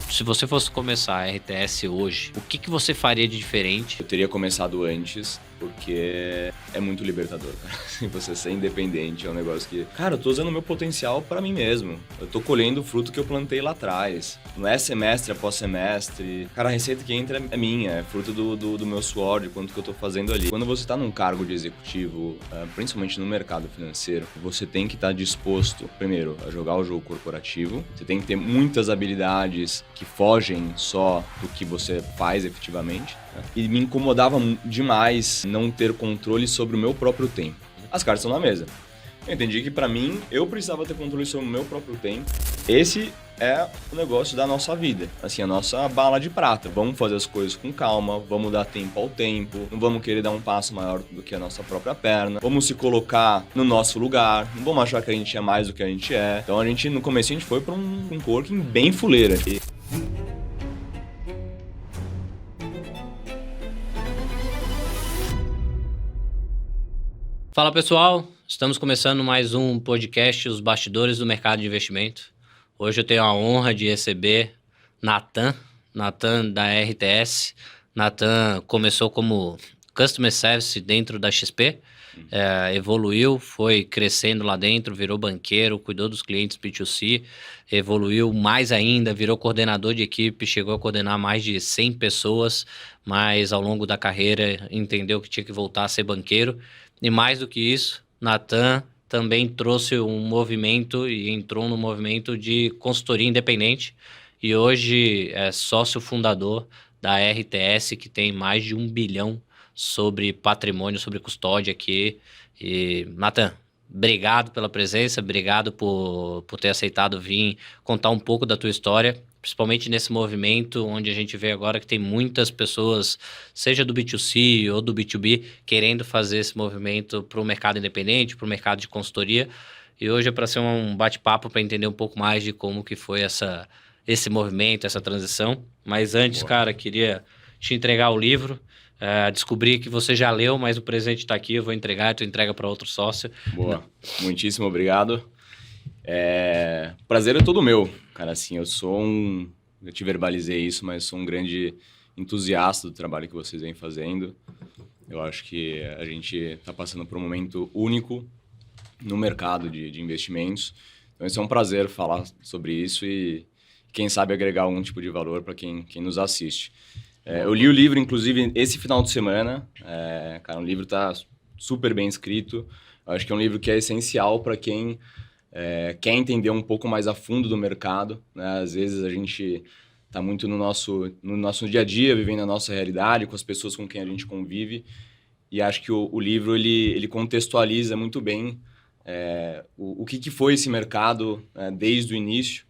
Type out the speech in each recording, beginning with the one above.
Se você fosse começar a RTS hoje, o que você faria de diferente? Eu teria começado antes, porque é muito libertador, cara. Você ser independente é um negócio que... Cara, eu tô usando o meu potencial pra mim mesmo. Eu tô colhendo o fruto que eu plantei lá atrás. Não é semestre após semestre. Cara, a receita que entra é minha, é fruto do meu suor, de quanto que eu tô fazendo ali. Quando você tá num cargo de executivo, principalmente no mercado financeiro, você tem que estar disposto, primeiro, a jogar o jogo corporativo. Você tem que ter muitas habilidades que fogem só do que você faz efetivamente. E me incomodava demais não ter controle sobre o meu próprio tempo. As cartas estão na mesa. Eu entendi que, pra mim, eu precisava ter controle sobre o meu próprio tempo. Esse é o negócio da nossa vida, assim, a nossa bala de prata. Vamos fazer as coisas com calma, vamos dar tempo ao tempo, não vamos querer dar um passo maior do que a nossa própria perna, vamos se colocar no nosso lugar, não vamos achar que a gente é mais do que a gente é. Então, no começo, a gente foi pra um coworking bem fuleira. Fala pessoal, estamos começando mais um podcast, Os Bastidores do Mercado de Investimento. Hoje eu tenho a honra de receber Nathan da RTS. Nathan começou como Customer Service dentro da XP, evoluiu, foi crescendo lá dentro, virou banqueiro, cuidou dos clientes B2C, evoluiu mais ainda, virou coordenador de equipe, chegou a coordenar mais de 100 pessoas, mas ao longo da carreira entendeu que tinha que voltar a ser banqueiro. E mais do que isso, Nathan também trouxe um movimento e entrou no movimento de consultoria independente e hoje é sócio fundador da RTS, que tem mais de 1 bilhão sobre patrimônio, sobre custódia aqui. E, Nathan, obrigado pela presença, obrigado por ter aceitado vir contar um pouco da tua história, principalmente nesse movimento onde a gente vê agora que tem muitas pessoas, seja do B2C ou do B2B, querendo fazer esse movimento para o mercado independente, para o mercado de consultoria. E hoje é para ser um bate-papo para entender um pouco mais de como que foi esse movimento, essa transição. Mas antes, cara, queria te entregar o livro. Descobri que você já leu, mas o presente está aqui, eu vou entregar, tu entrega para outro sócio. Boa, muitíssimo obrigado. Prazer é todo meu, cara, assim, eu te verbalizei isso, mas sou um grande entusiasta do trabalho que vocês vêm fazendo. Eu acho que a gente está passando por um momento único no mercado de investimentos, então esse é um prazer falar sobre isso e quem sabe agregar algum tipo de valor para quem nos assiste. Eu li o livro, inclusive, esse final de semana, cara, o livro está super bem escrito, eu acho que é um livro que é essencial para quem quer entender um pouco mais a fundo do mercado, né? Às vezes a gente está muito no nosso dia a dia, vivendo a nossa realidade, com as pessoas com quem a gente convive, e acho que o livro ele contextualiza muito bem o que foi esse mercado desde o início,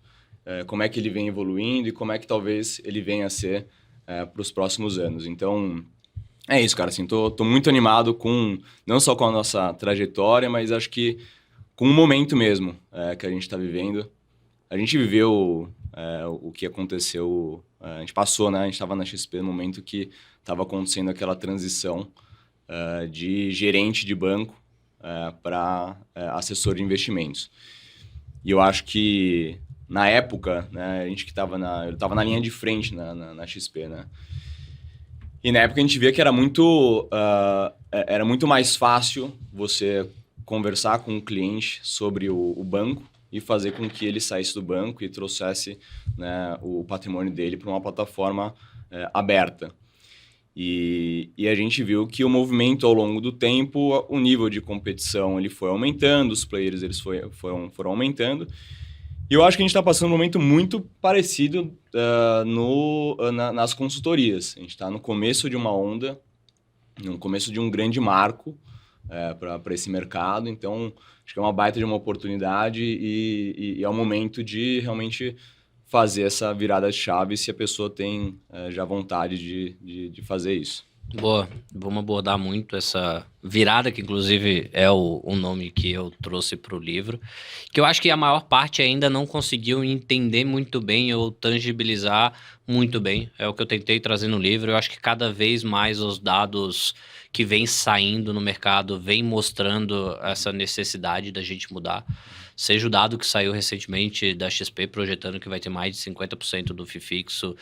como é que ele vem evoluindo e como é que talvez ele venha a ser para os próximos anos. Então, é isso, cara. Assim, tô muito animado não só com a nossa trajetória, mas acho que com o momento mesmo que a gente está vivendo. A gente viveu o que aconteceu, a gente passou, né? A gente estava na XP no momento que estava acontecendo aquela transição de gerente de banco para assessor de investimentos. E eu acho que, na época, né, a gente que eu estava na linha de frente na XP, né? E na época a gente via que era muito mais fácil você conversar com o cliente sobre o banco e fazer com que ele saísse do banco e trouxesse, né, o patrimônio dele para uma plataforma aberta. E a gente viu que o movimento ao longo do tempo, o nível de competição ele foi aumentando, os players eles foram aumentando. E eu acho que a gente está passando um momento muito parecido nas consultorias. A gente está no começo de uma onda, no começo de um grande marco para esse mercado. Então, acho que é uma baita de uma oportunidade e é o momento de realmente fazer essa virada de chave se a pessoa tem já vontade de fazer isso. Boa, vamos abordar muito essa virada, que inclusive é o nome que eu trouxe para o livro, que eu acho que a maior parte ainda não conseguiu entender muito bem ou tangibilizar muito bem. É o que eu tentei trazer no livro. Eu acho que cada vez mais os dados que vêm saindo no mercado vêm mostrando essa necessidade da gente mudar. seja o dado que saiu recentemente da XP projetando que vai ter mais de 50% do FII fixo,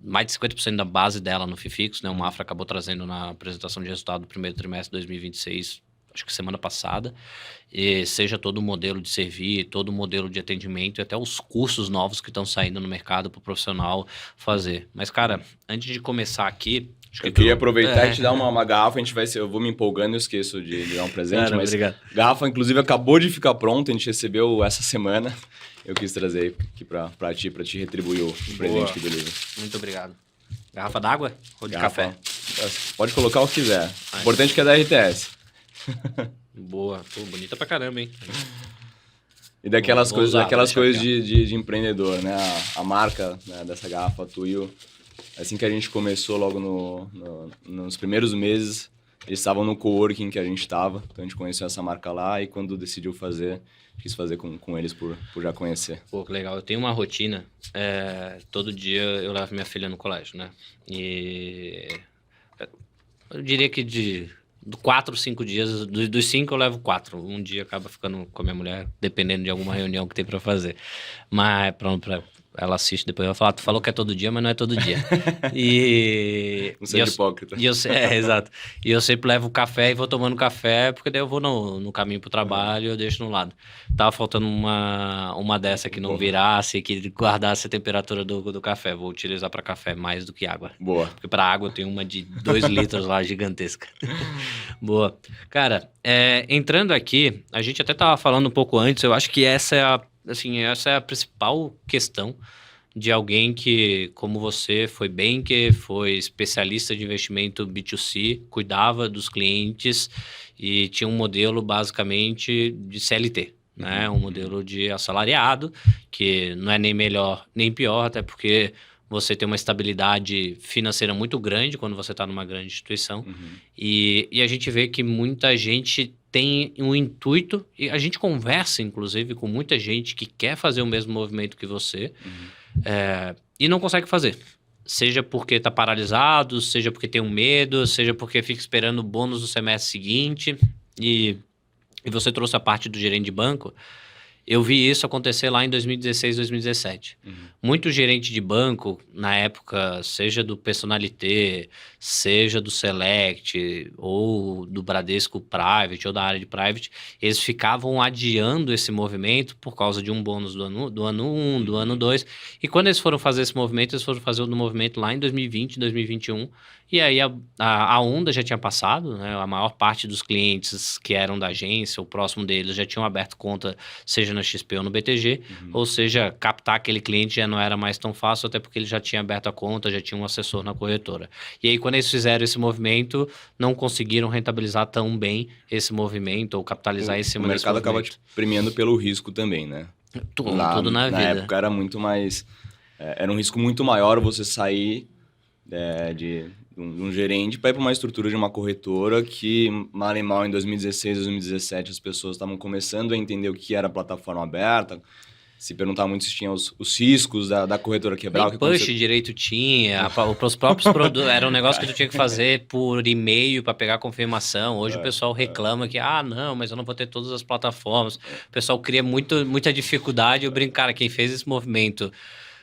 mais de 50% da base dela no FII fixo, né? O Mafra acabou trazendo na apresentação de resultado do primeiro trimestre de 2026, acho que semana passada, e seja todo o modelo de servir, todo o modelo de atendimento e até os cursos novos que estão saindo no mercado para o profissional fazer. Mas, cara, antes de começar aqui... Eu queria aproveitar e te dar uma garrafa, eu vou me empolgando e esqueço de dar um presente, Cara, mas obrigado. Garrafa, inclusive, acabou de ficar pronta, a gente recebeu essa semana. Eu quis trazer aqui pra te retribuir o presente que beleza. Muito obrigado. Garrafa d'água ou de Garrafa, café? pode colocar o que quiser. O importante é que é da RTS. Boa. Pô, bonita pra caramba, hein? E daquelas Vou coisas, usar, daquelas vou deixar coisas de empreendedor, né? A marca, né, dessa garrafa Tuyo, assim que a gente começou logo nos primeiros meses, eles estavam no coworking que a gente estava, então a gente conheceu essa marca lá e quando decidiu fazer, quis fazer com eles por já conhecer. Pô, que legal. Eu tenho uma rotina, todo dia eu levo minha filha no colégio, né? E eu diria que de 4, 5 dias, dos 5 eu levo 4. Um dia acaba ficando com a minha mulher, dependendo de alguma reunião que tem pra fazer. Mas pronto, ela assiste depois, ela fala, tu falou que é todo dia, mas não é todo dia. Não seja hipócrita. Exato. E eu sempre levo café e vou tomando café, porque daí eu vou no caminho pro trabalho e eu deixo no lado. Tava faltando uma dessa que não virasse, que guardasse a temperatura do café. Vou utilizar para café mais do que água. Boa. Porque para água eu tenho uma de 2 litros lá, gigantesca. Boa. Cara, entrando aqui, a gente até tava falando um pouco antes, eu acho que essa é a principal questão de alguém que, como você, foi banker, foi especialista de investimento B2C, cuidava dos clientes e tinha um modelo basicamente de CLT, né? Um modelo de assalariado, que não é nem melhor nem pior, até porque você tem uma estabilidade financeira muito grande quando você está numa grande instituição. E a gente vê que muita gente tem um intuito, e a gente conversa, inclusive, com muita gente que quer fazer o mesmo movimento que você, e não consegue fazer. Seja porque está paralisado, seja porque tem um medo, seja porque fica esperando o bônus do semestre seguinte. E você trouxe a parte do gerente de banco. Eu vi isso acontecer lá em 2016, 2017. Muito gerente de banco, na época, seja do Personalité, seja do Select, ou do Bradesco Private, ou da área de Private, eles ficavam adiando esse movimento por causa de um bônus do ano 1, do ano 2. E quando eles foram fazer esse movimento, eles foram fazer o movimento lá em 2020, 2021. E aí a onda já tinha passado, né? A maior parte dos clientes que eram da agência, o próximo deles, já tinham aberto conta, seja na XP ou no BTG, ou seja, captar aquele cliente já não era mais tão fácil, até porque ele já tinha aberto a conta, já tinha um assessor na corretora. E aí, quando eles fizeram esse movimento, não conseguiram rentabilizar tão bem esse movimento ou capitalizar em cima desse movimento. O mercado acaba te premiando pelo risco também, né? Tudo na vida. Na época era muito mais... era um risco muito maior você sair de um gerente para ir para uma estrutura de uma corretora que, mal e mal, em 2016, 2017, as pessoas estavam começando a entender o que era plataforma aberta, se perguntar muito se tinha os riscos da corretora quebrar. Nem push direito tinha, os próprios produtos, era um negócio que tu tinha que fazer por e-mail para pegar confirmação. Hoje o pessoal reclama que, não, mas eu não vou ter todas as plataformas. O pessoal cria muita dificuldade. Eu brinco, cara, quem fez esse movimento...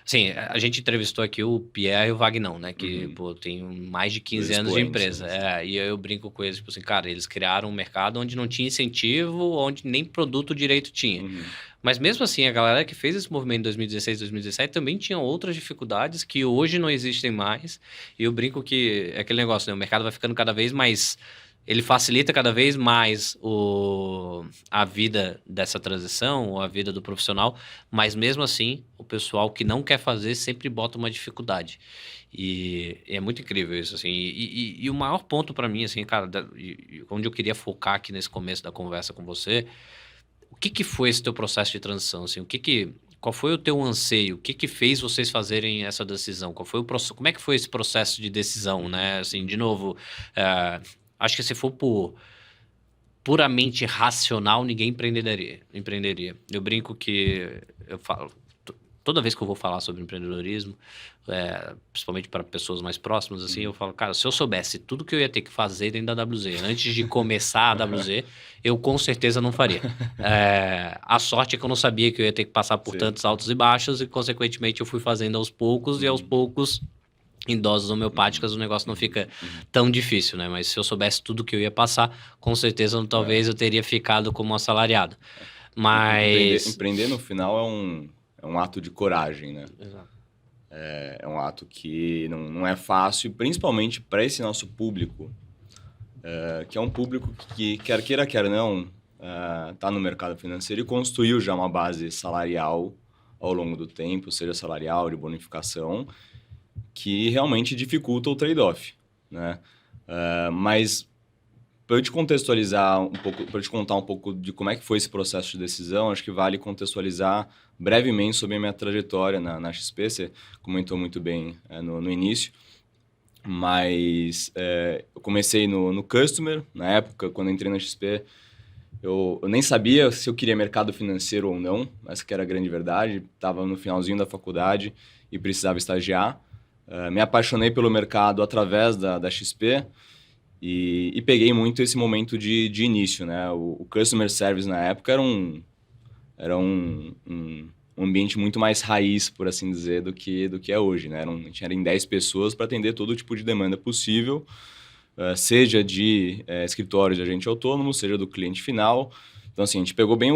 Sim, a gente entrevistou aqui o Pierre e o Vagnão, né? Que, pô, tem mais de 15 anos de empresa. E eu brinco com eles, tipo assim, cara, eles criaram um mercado onde não tinha incentivo, onde nem produto direito tinha. Mas mesmo assim, a galera que fez esse movimento em 2016, 2017 também tinha outras dificuldades que hoje não existem mais. E eu brinco que é aquele negócio, né? O mercado vai ficando cada vez mais... Ele facilita cada vez mais a vida dessa transição, ou a vida do profissional, mas mesmo assim, o pessoal que não quer fazer sempre bota uma dificuldade. E é muito incrível isso, assim. E o maior ponto para mim, assim, cara, onde eu queria focar aqui nesse começo da conversa com você, o que foi esse teu processo de transição, assim? Qual foi o teu anseio? O que fez vocês fazerem essa decisão? Como é que foi esse processo de decisão, né? Assim, de novo... Acho que se for puramente racional, ninguém empreenderia. Eu brinco que... Eu falo... toda vez que eu vou falar sobre empreendedorismo, principalmente para pessoas mais próximas, assim, eu falo, cara, se eu soubesse tudo que eu ia ter que fazer dentro da WZ antes de começar a WZ, eu com certeza não faria. A sorte é que eu não sabia que eu ia ter que passar por tantos altos e baixos e, consequentemente, eu fui fazendo aos poucos e aos poucos, em doses homeopáticas, o negócio não fica tão difícil, né? Mas se eu soubesse tudo que eu ia passar, com certeza, talvez eu teria ficado como assalariado. Mas... Empreender no final é um ato de coragem, né? Exato. É um ato que não é fácil, principalmente para esse nosso público, que é um público que, quer queira, quer não, está no mercado financeiro e construiu já uma base salarial ao longo do tempo, seja salarial, de bonificação, que realmente dificulta o trade-off, né? Mas para eu te contextualizar um pouco, para eu te contar um pouco de como é que foi esse processo de decisão, acho que vale contextualizar brevemente sobre a minha trajetória na XP. Você comentou muito bem no início, mas eu comecei no Customer. Na época, quando entrei na XP, eu nem sabia se eu queria mercado financeiro ou não, essa que era a grande verdade. Estava no finalzinho da faculdade e precisava estagiar. Me apaixonei pelo mercado através da XP e peguei muito esse momento de início, né? O Customer Service na época era um ambiente muito mais raiz, por assim dizer, do que é hoje, né? Tinha 10 pessoas para atender todo tipo de demanda possível, seja de escritório de agente autônomo, seja do cliente final. Então, assim, a gente pegou bem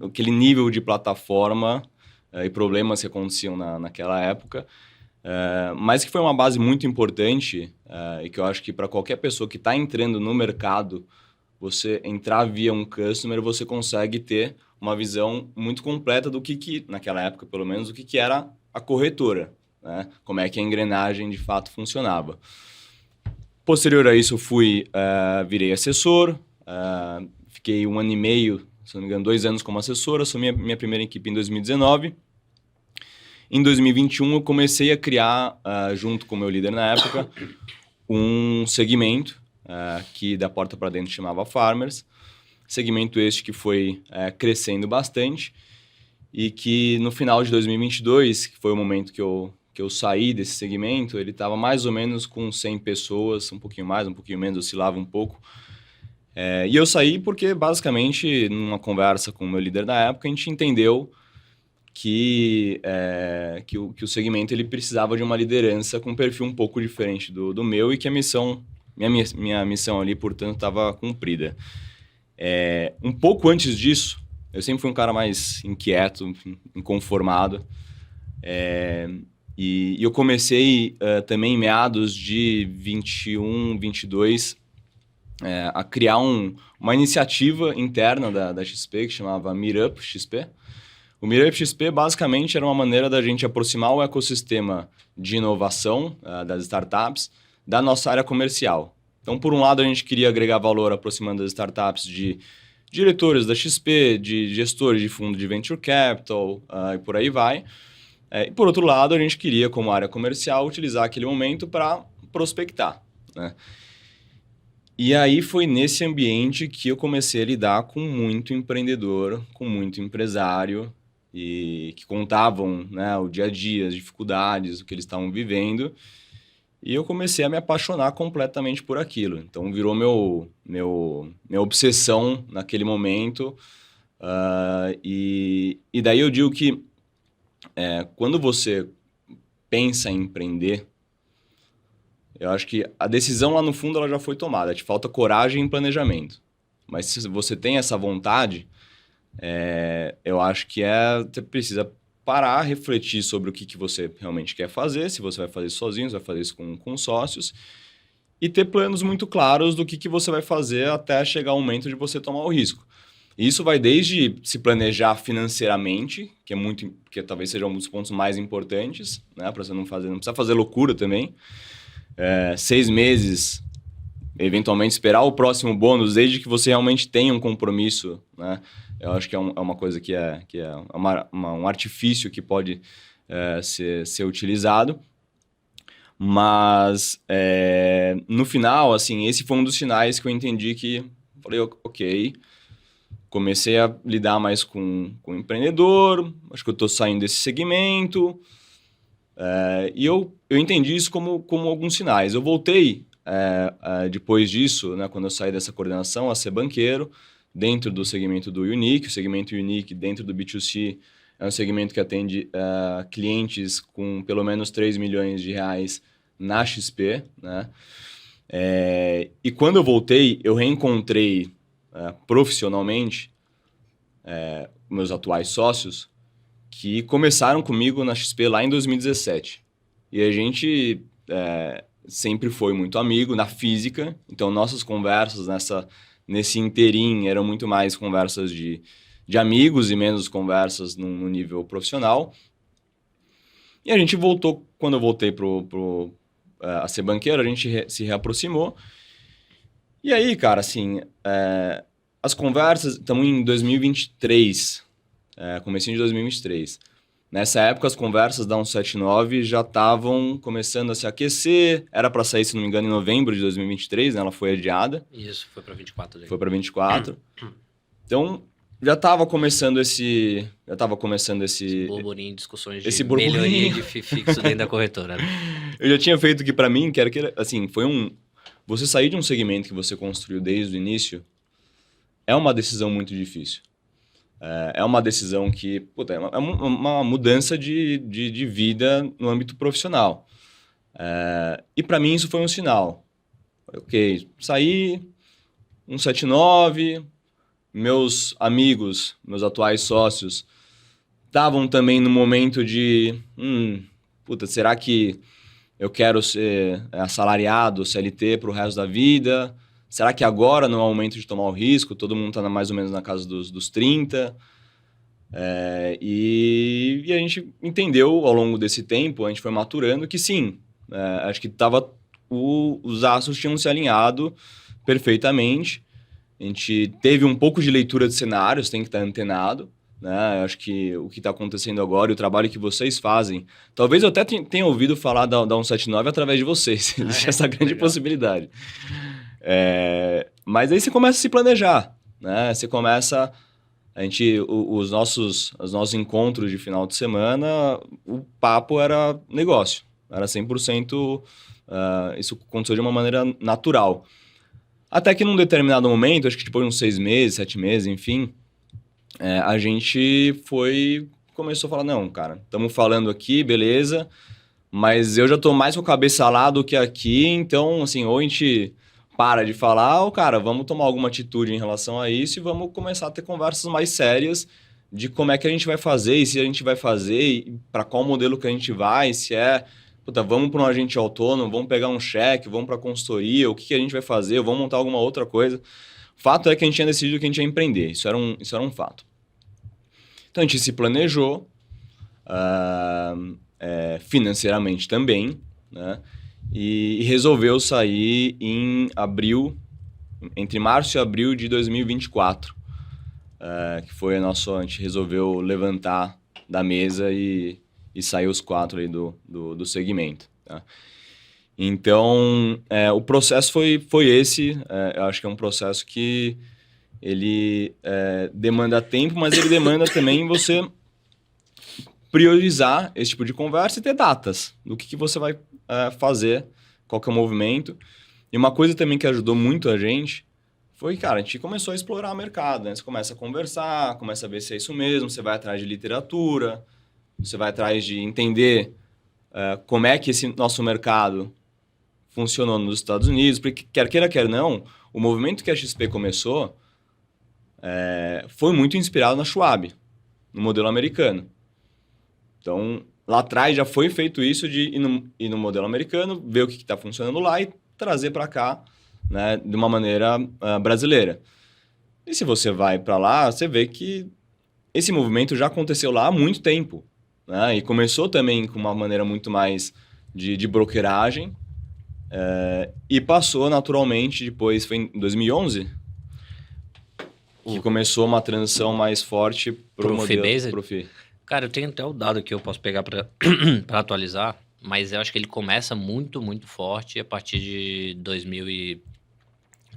aquele nível de plataforma e problemas que aconteciam naquela época, mas que foi uma base muito importante e que eu acho que para qualquer pessoa que está entrando no mercado, você entrar via um customer, você consegue ter uma visão muito completa do que naquela época, pelo menos, o que era a corretora, né? Como é que a engrenagem de fato funcionava. Posterior a isso, eu virei assessor, fiquei 1 ano e meio, se não me engano, 2 anos como assessor, assumi a minha primeira equipe em 2019. Em 2021, eu comecei a criar, junto com o meu líder na época, um segmento que da porta para dentro chamava Farmers. Segmento este que foi crescendo bastante e que no final de 2022, que foi o momento que eu saí desse segmento, ele estava mais ou menos com 100 pessoas, um pouquinho mais, um pouquinho menos, oscilava um pouco. E eu saí porque, basicamente, numa conversa com o meu líder na época, a gente entendeu que o segmento ele precisava de uma liderança com um perfil um pouco diferente do meu e que minha missão ali, portanto, estava cumprida. Um pouco antes disso, eu sempre fui um cara mais inquieto, inconformado, e eu comecei também em meados de 21, 22 a criar uma iniciativa interna da XP que chamava Meetup XP. O Meetup XP basicamente era uma maneira da gente aproximar o ecossistema de inovação das startups da nossa área comercial. Então, por um lado, a gente queria agregar valor aproximando as startups de diretores da XP, de gestores de fundo de venture capital e por aí vai. E por outro lado, a gente queria, como área comercial, utilizar aquele momento para prospectar, né? E aí foi nesse ambiente que eu comecei a lidar com muito empreendedor, com muito empresário, e que contavam, né, o dia a dia, as dificuldades, o que eles estavam vivendo. E eu comecei a me apaixonar completamente por aquilo. Então, virou minha obsessão naquele momento. E daí eu digo que quando você pensa em empreender, eu acho que a decisão lá no fundo ela já foi tomada. Te falta coragem e planejamento. Mas se você tem essa vontade, eu acho que você precisa parar, refletir sobre o que você realmente quer fazer, se você vai fazer isso sozinho, se vai fazer isso com sócios, e ter planos muito claros do que você vai fazer até chegar o momento de você tomar o risco. E isso vai desde se planejar financeiramente, que talvez seja um dos pontos mais importantes, né, para você não precisa fazer loucura também. 6 meses, eventualmente esperar o próximo bônus, desde que você realmente tenha um compromisso, né? Eu acho que é uma coisa que é um artifício que pode ser utilizado. Mas, no final, assim, esse foi um dos sinais que eu entendi que... Falei, ok, comecei a lidar mais com empreendedor, acho que eu estou saindo desse segmento, e eu entendi isso como alguns sinais. Eu voltei, depois disso, né, quando eu saí dessa coordenação, a ser banqueiro, dentro do segmento do Unique. O segmento Unique, dentro do B2C, é um segmento que atende clientes com pelo menos 3 milhões de reais na XP, né? E quando eu voltei, eu reencontrei profissionalmente meus atuais sócios, que começaram comigo na XP lá em 2017. E a gente sempre foi muito amigo na física, então nossas conversas nesse interim eram muito mais conversas de amigos e menos conversas no nível profissional. E a gente voltou, quando eu voltei a ser banqueiro, a gente se reaproximou. E aí, cara, assim, as conversas, estamos em 2023, comecinho de 2023. Nessa época, as conversas da 179 já estavam começando a se aquecer. Era para sair, se não me engano, em novembro de 2023, né? Ela foi adiada. Isso, foi para 24. Foi para 24. Então, já estava começando esse burburinho, discussões de melhoria de fixo dentro da corretora. Né? Eu já tinha feito que, para mim, que era assim, você sair de um segmento que você construiu desde o início é uma decisão muito difícil. É uma decisão que, puta, é uma mudança de vida no âmbito profissional. E para mim isso foi um sinal. Ok, saí, 179, meus amigos, meus atuais sócios, estavam também no momento de, será que eu quero ser assalariado, CLT para o resto da vida? Será que agora não é o momento de tomar o risco? Todo mundo está mais ou menos na casa dos 30. E a gente entendeu ao longo desse tempo, a gente foi maturando que sim, acho que os astros tinham se alinhado perfeitamente. A gente teve um pouco de leitura de cenários, tem que estar antenado. Né? Acho que o que está acontecendo agora e o trabalho que vocês fazem... Talvez eu até tenha ouvido falar da 179 através de vocês. Existe essa grande possibilidade. Mas aí você começa a se planejar, né? Você começa... os nossos encontros de final de semana, o papo era negócio. Era 100%... isso aconteceu de uma maneira natural. Até que num determinado momento, acho que depois de uns 6 meses, 7 meses, enfim... a gente começou a falar, não, cara, estamos falando aqui, beleza, mas eu já estou mais com a cabeça lá do que aqui, então, assim, ou a gente para de falar, ou, cara, vamos tomar alguma atitude em relação a isso e vamos começar a ter conversas mais sérias de como é que a gente vai fazer, e se a gente vai fazer, e para qual modelo que a gente vai, se vamos para um agente autônomo, vamos pegar um cheque, vamos para a consultoria, o que a gente vai fazer, vamos montar alguma outra coisa. O fato é que a gente tinha decidido que a gente ia empreender, isso era um fato. Então, a gente se planejou financeiramente também, né? E resolveu sair entre março e abril de 2024, que foi a gente resolveu levantar da mesa e sair os 4 aí do segmento. Tá? Então, o processo foi esse. Eu acho que é um processo que ele demanda tempo, mas ele demanda também você priorizar esse tipo de conversa e ter datas do que você vai fazer, qual que é o movimento. E uma coisa também que ajudou muito a gente foi, cara, a gente começou a explorar o mercado, né? Você começa a conversar, começa a ver se é isso mesmo, você vai atrás de literatura, você vai atrás de entender como é que esse nosso mercado funcionou nos Estados Unidos, porque quer queira, quer não, o movimento que a XP começou foi muito inspirado na Schwab, no modelo americano. Então, lá atrás já foi feito isso de ir no modelo americano, ver o que está funcionando lá e trazer para cá, né, de uma maneira brasileira. E se você vai para lá, você vê que esse movimento já aconteceu lá há muito tempo. Né? E começou também com uma maneira muito mais de brokeragem, e passou naturalmente, depois foi em 2011, que começou uma transição mais forte para o modelo pro FI. Cara, eu tenho até o dado que eu posso pegar para atualizar, mas eu acho que ele começa muito, muito forte a partir de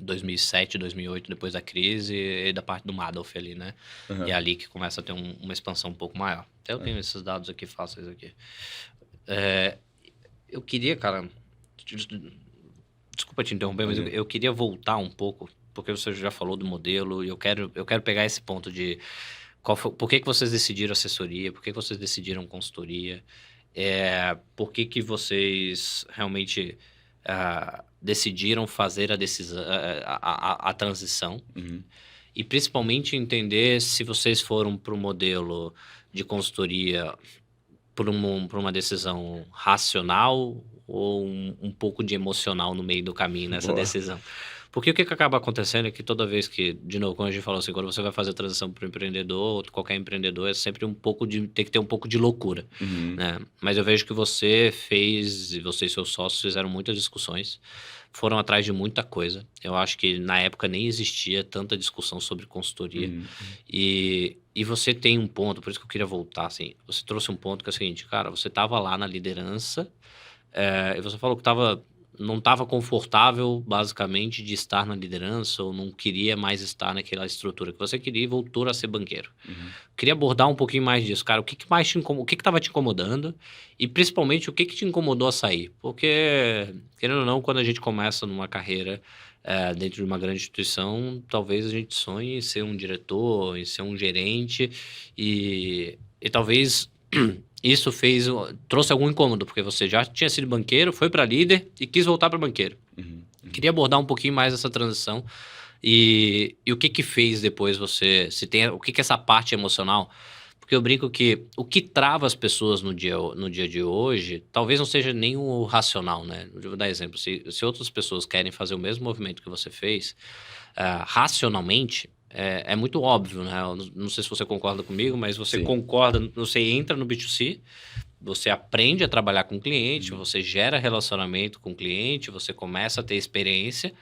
2007, 2008, depois da crise e da parte do Madoff ali, né? Uhum. E é ali que começa a ter uma expansão um pouco maior. Até eu tenho esses dados aqui fáceis aqui. Eu queria, cara... Desculpa te interromper, mas eu queria voltar um pouco, porque você já falou do modelo, e eu quero pegar esse ponto de por que vocês decidiram assessoria, por que vocês decidiram consultoria, por que vocês realmente decidiram fazer a decisão, a transição, e principalmente entender se vocês foram para o modelo de consultoria por uma decisão racional ou um pouco de emocional no meio do caminho nessa decisão. Porque o que acaba acontecendo é que toda vez que, de novo, como a gente falou assim, quando você vai fazer a transição para o empreendedor, ou qualquer empreendedor, é sempre tem que ter um pouco de loucura, né? Mas eu vejo que você fez, e você e seus sócios fizeram muitas discussões, foram atrás de muita coisa. Eu acho que na época nem existia tanta discussão sobre consultoria. E você tem um ponto, por isso que eu queria voltar, assim, você trouxe um ponto que é o seguinte, cara, você estava lá na liderança, e você falou que não estava confortável, basicamente, de estar na liderança ou não queria mais estar naquela estrutura que você queria e voltou a ser banqueiro. Queria abordar um pouquinho mais disso, cara. O que mais o que estava te incomodando e, principalmente, o que te incomodou a sair? Porque, querendo ou não, quando a gente começa numa carreira dentro de uma grande instituição, talvez a gente sonhe em ser um diretor, em ser um gerente e talvez... Isso trouxe algum incômodo, porque você já tinha sido banqueiro, foi para líder e quis voltar para banqueiro. Queria abordar um pouquinho mais essa transição e o que fez depois você, o que essa parte emocional, porque eu brinco que o que trava as pessoas no dia de hoje, talvez não seja nem o racional, né? Eu vou dar exemplo, se outras pessoas querem fazer o mesmo movimento que você fez, racionalmente, é muito óbvio, né? Eu não sei se você concorda comigo, mas você concorda, você entra no B2C, você aprende a trabalhar com o cliente, você gera relacionamento com o cliente, você começa a ter experiência,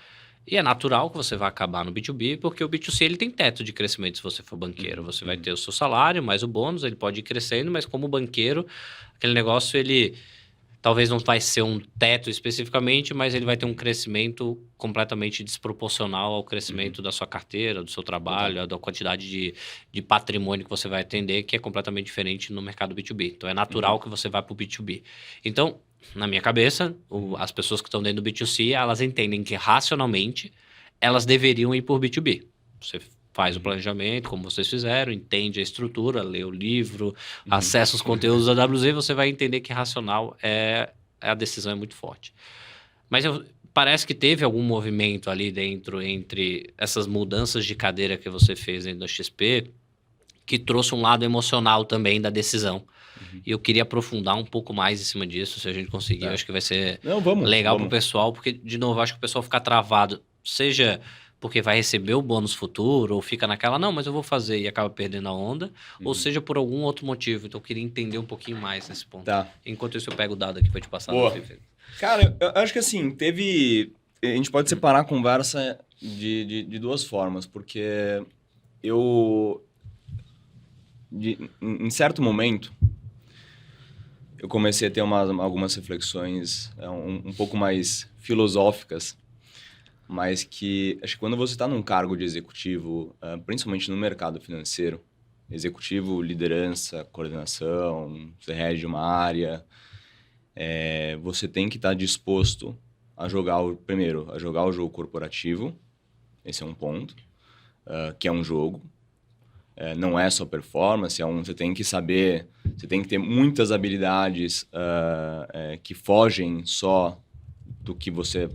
e é natural que você vai acabar no B2B, porque o B2C ele tem teto de crescimento se você for banqueiro. Você vai ter o seu salário, mais o bônus, ele pode ir crescendo, mas como banqueiro, aquele negócio, ele... Talvez não vai ser um teto especificamente, mas ele vai ter um crescimento completamente desproporcional ao crescimento da sua carteira, do seu trabalho, da quantidade de patrimônio que você vai atender, que é completamente diferente no mercado B2B. Então, é natural que você vá para o B2B. Então, na minha cabeça, as pessoas que estão dentro do B2C, elas entendem que racionalmente elas deveriam ir por B2B. Você faz o planejamento, como vocês fizeram, entende a estrutura, lê o livro, acessa os conteúdos da WZ, você vai entender que racional a decisão é muito forte. Mas parece que teve algum movimento ali dentro, entre essas mudanças de cadeira que você fez dentro da XP, que trouxe um lado emocional também da decisão. E eu queria aprofundar um pouco mais em cima disso, se a gente conseguir. Eu acho que vai ser legal pro pessoal, porque, de novo, eu acho que o pessoal fica travado, seja... porque vai receber o bônus futuro, ou fica naquela, não, mas eu vou fazer e acaba perdendo a onda, ou seja, por algum outro motivo. Então, eu queria entender um pouquinho mais nesse ponto. Enquanto isso, eu pego o dado aqui para te passar. Cara, eu acho que assim, a gente pode separar a conversa de duas formas, porque em certo momento, eu comecei a ter algumas reflexões um pouco mais filosóficas, mas que acho que quando você está num cargo de executivo, principalmente no mercado financeiro, executivo, liderança, coordenação, você rege uma área, você tem que estar disposto a jogar o jogo corporativo, esse é um ponto, que é um jogo, não é só performance, você tem que saber, você tem que ter muitas habilidades que fogem só do que você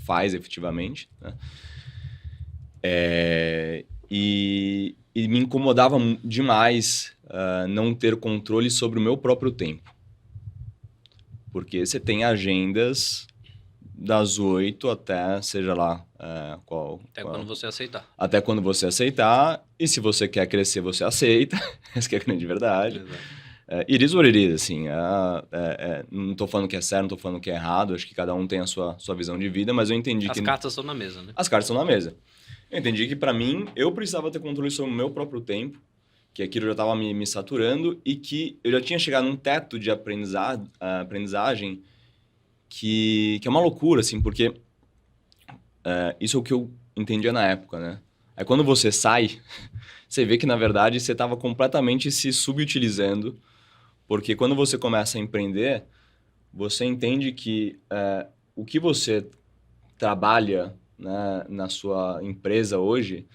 faz efetivamente, né? E me incomodava demais não ter controle sobre o meu próprio tempo. Porque você tem agendas das 8 até, seja lá quando você aceitar. Até quando você aceitar, e se você quer crescer, você aceita. Essa que é a grande verdade. Exato. It is what it is, assim. Não estou falando que é certo, não estou falando que é errado. Acho que cada um tem a sua visão de vida, mas eu entendi que... As cartas estão na mesa, né? As cartas estão na mesa. Eu entendi que, para mim, eu precisava ter controle sobre o meu próprio tempo, que aquilo já estava me saturando e que eu já tinha chegado num teto de aprendizagem que é uma loucura, assim, porque isso é o que eu entendia na época, né? Aí quando você sai, você vê que, na verdade, você estava completamente se subutilizando, porque quando você começa a empreender, você entende que o que você trabalha, né, na sua empresa hoje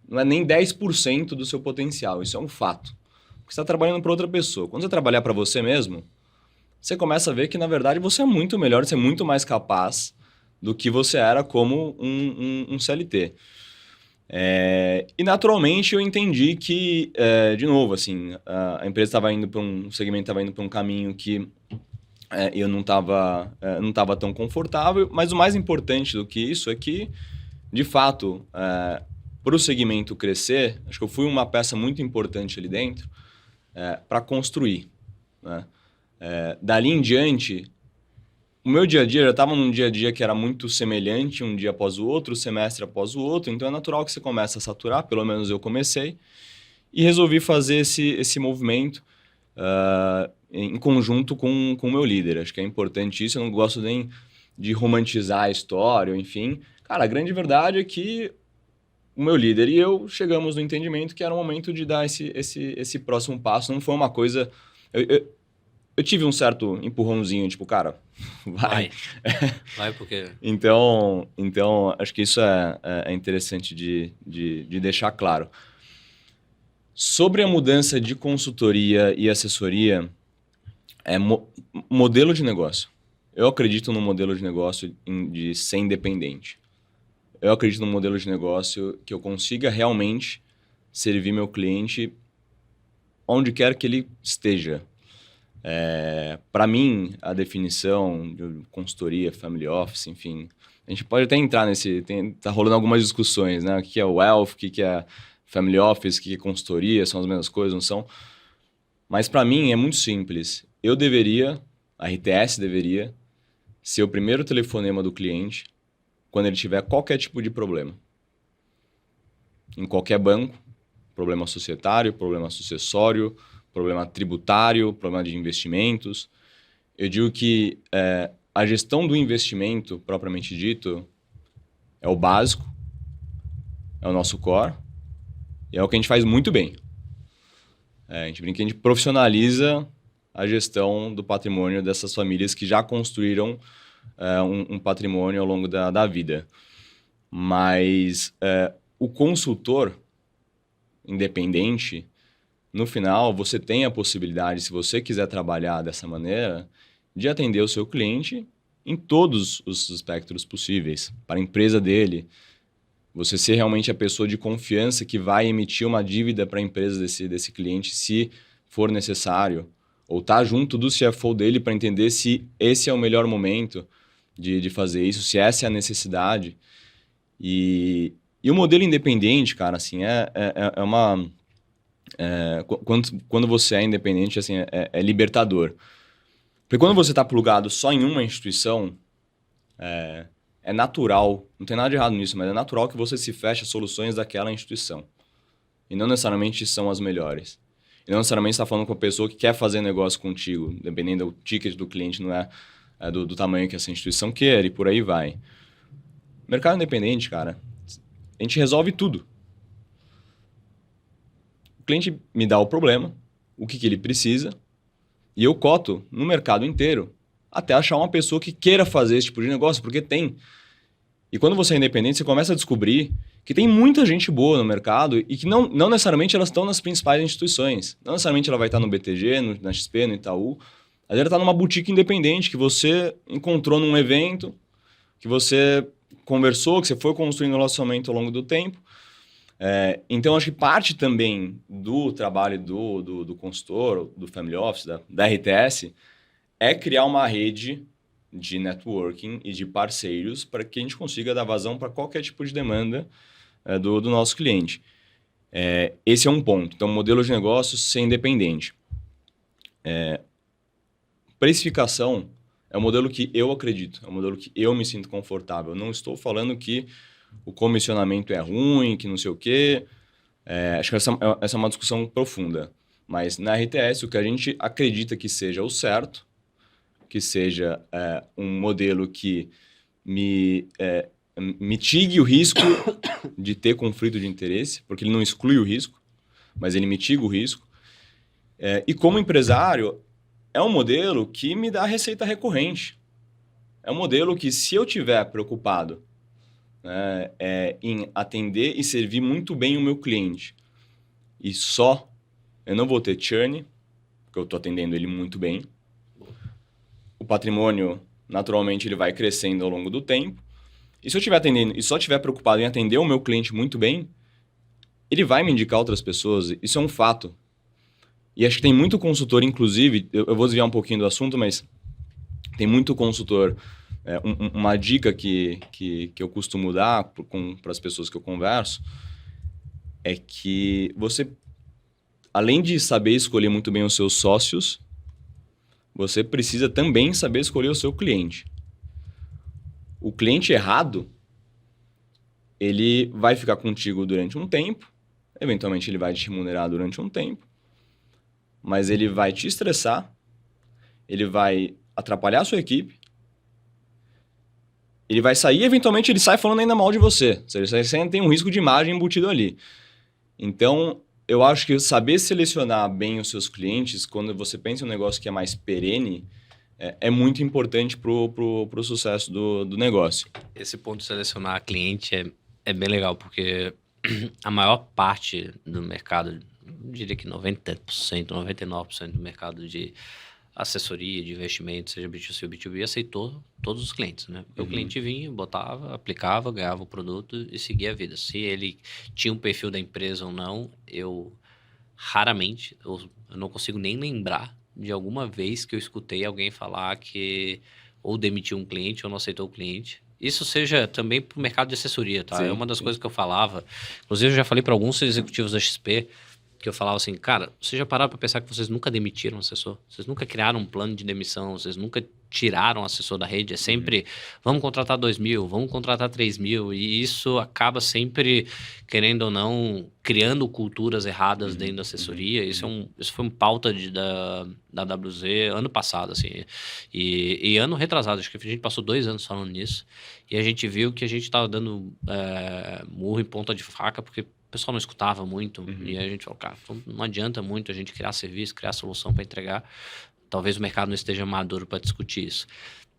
não é nem 10% do seu potencial. Isso é um fato. Porque você está trabalhando para outra pessoa. Quando você trabalhar para você mesmo, você começa a ver que, na verdade, você é muito melhor, você é muito mais capaz do que você era como um CLT. E, naturalmente, eu entendi que, de novo, assim, a empresa estava indo para o segmento estava indo para um caminho que eu não estava tão confortável, mas o mais importante do que isso é que, de fato, para o segmento crescer, acho que eu fui uma peça muito importante ali dentro para construir, né? Dali em diante, o meu dia a dia já estava num dia a dia que era muito semelhante, um dia após o outro, semestre após o outro, então é natural que você comece a saturar, pelo menos eu comecei, e resolvi fazer esse movimento em conjunto com o meu líder. Acho que é importante isso, eu não gosto nem de romantizar a história, enfim. Cara, a grande verdade é que o meu líder e eu chegamos no entendimento que era o momento de dar esse próximo passo. Não foi uma coisa... Eu tive um certo empurrãozinho, tipo, cara, vai. Vai porque... Então, acho que isso é interessante de deixar claro. Sobre a mudança de consultoria e assessoria, modelo de negócio. Eu acredito no modelo de negócio de ser independente. Eu acredito num modelo de negócio que eu consiga realmente servir meu cliente onde quer que ele esteja. Para mim, a definição de consultoria, family office, enfim, a gente pode até entrar tá rolando algumas discussões, né? O que é wealth, o que é family office, o que é consultoria, são as mesmas coisas, não são? Mas para mim é muito simples. A RTS deveria ser o primeiro telefonema do cliente quando ele tiver qualquer tipo de problema. Em qualquer banco, problema societário, problema sucessório, problema tributário, problema de investimentos. Eu digo que a gestão do investimento, propriamente dito, é o básico, é o nosso core, e é o que a gente faz muito bem. A gente brinca que a gente profissionaliza a gestão do patrimônio dessas famílias que já construíram um patrimônio ao longo da vida. Mas o consultor independente, no final, você tem a possibilidade, se você quiser trabalhar dessa maneira, de atender o seu cliente em todos os espectros possíveis. Para a empresa dele, você ser realmente a pessoa de confiança que vai emitir uma dívida para a empresa desse cliente, se for necessário. Ou estar junto do CFO dele para entender se esse é o melhor momento de fazer isso, se essa é a necessidade. E o modelo independente, cara, assim, uma... quando você é independente, assim, é libertador. Porque quando você está plugado só em uma instituição, é natural, não tem nada de errado nisso, mas é natural que você se feche a soluções daquela instituição. E não necessariamente são as melhores. E não necessariamente está falando com a pessoa que quer fazer negócio contigo, dependendo do ticket do cliente, não é do tamanho que essa instituição quer, e por aí vai. Mercado independente, cara, a gente resolve tudo. O cliente me dá o problema, o que ele precisa, e eu coto no mercado inteiro até achar uma pessoa que queira fazer esse tipo de negócio, porque tem. E quando você é independente, você começa a descobrir que tem muita gente boa no mercado e que não necessariamente elas estão nas principais instituições. Não necessariamente ela vai estar no BTG, na XP, no Itaú. Às vezes ela está numa boutique independente que você encontrou num evento, que você conversou, que você foi construindo um relacionamento ao longo do tempo. Então, acho que parte também do trabalho do consultor, do family office, da RTS, é criar uma rede de networking e de parceiros para que a gente consiga dar vazão para qualquer tipo de demanda do nosso cliente. Esse é um ponto. Então, modelo de negócio ser independente. Precificação é um modelo que eu acredito, é um modelo que eu me sinto confortável. Não estou falando que o comissionamento é ruim, que não sei o quê. Acho que essa é uma discussão profunda. Mas na RTS, o que a gente acredita que seja o certo, que seja um modelo que me mitigue o risco de ter conflito de interesse, porque ele não exclui o risco, mas ele mitiga o risco. E como empresário, é um modelo que me dá receita recorrente. É um modelo que, se eu estiver preocupado, né, em atender e servir muito bem o meu cliente, e só eu não vou ter churn, porque eu estou atendendo ele muito bem, o patrimônio, naturalmente, ele vai crescendo ao longo do tempo, e se eu estiver atendendo e só estiver preocupado em atender o meu cliente muito bem, ele vai me indicar outras pessoas. Isso é um fato. E acho que tem muito consultor, inclusive, eu vou desviar um pouquinho do assunto, mas tem muito consultor. Uma dica que eu costumo dar para as pessoas que eu converso é que você, além de saber escolher muito bem os seus sócios, você precisa também saber escolher o seu cliente. O cliente errado, ele vai ficar contigo durante um tempo, eventualmente ele vai te remunerar durante um tempo, mas ele vai te estressar, ele vai atrapalhar a sua equipe, ele vai sair, eventualmente ele sai falando ainda mal de você. Ou seja, você tem um risco de imagem embutido ali. Então, eu acho que saber selecionar bem os seus clientes, quando você pensa em um negócio que é mais perene, é muito importante pro sucesso do negócio. Esse ponto de selecionar cliente é bem legal, porque a maior parte do mercado, eu diria que 90%, 99% do mercado de assessoria, de investimento, seja B2C ou B2B, aceitou todos os clientes, né? O cliente vinha, botava, aplicava, ganhava o produto e seguia a vida. Se ele tinha um perfil da empresa ou não, eu raramente, eu não consigo nem lembrar de alguma vez que eu escutei alguém falar que ou demitiu um cliente ou não aceitou o cliente. Isso seja também para o mercado de assessoria, tá? Sim, é uma das coisas que eu falava. Inclusive, eu já falei para alguns executivos da XP que eu falava assim, cara, vocês já pararam para pensar que vocês nunca demitiram um assessor? Vocês nunca criaram um plano de demissão? Vocês nunca tiraram um assessor da rede? É sempre, vamos contratar 2.000, vamos contratar 3.000. E isso acaba sempre, querendo ou não, criando culturas erradas dentro da assessoria. Isso foi uma pauta da WZ ano passado, assim. E ano retrasado, acho que a gente passou 2 anos falando nisso. E a gente viu que a gente estava dando murro em ponta de faca, porque o pessoal não escutava muito. E a gente falou, cara, não adianta muito a gente criar serviço, criar solução para entregar. Talvez o mercado não esteja maduro para discutir isso.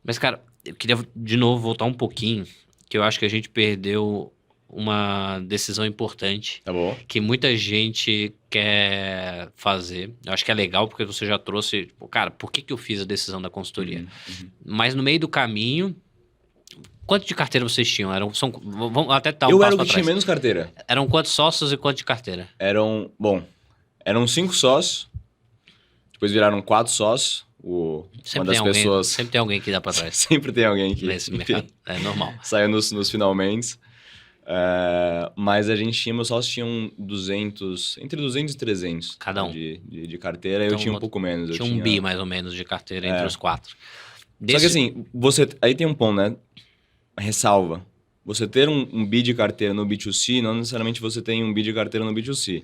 Mas, cara, eu queria de novo voltar um pouquinho, que eu acho que a gente perdeu uma decisão importante. Tá bom. Que muita gente quer fazer. Eu acho que é legal porque você já trouxe, tipo, cara, por que eu fiz a decisão da consultoria? Mas no meio do caminho, quanto de carteira vocês tinham? Vamos até dar um Eu passo era o que atrás. tinha menos carteira. Eram quantos sócios e quanto de carteira? Eram 5 sócios, depois viraram 4 sócios. Sempre tem alguém que dá pra trás. Sempre tem alguém que Nesse mercado. É normal. saiu nos finalmente. Mas a gente tinha, meus sócios tinham entre 200 e 300 Cada um. de carteira. Então, eu tinha um pouco menos. Tinha um bi mais ou menos de carteira entre os 4. Só que assim, aí tem um ponto, né? Ressalva. Você ter um bi de carteira no B2C, não necessariamente você tem um bi de carteira no B2C.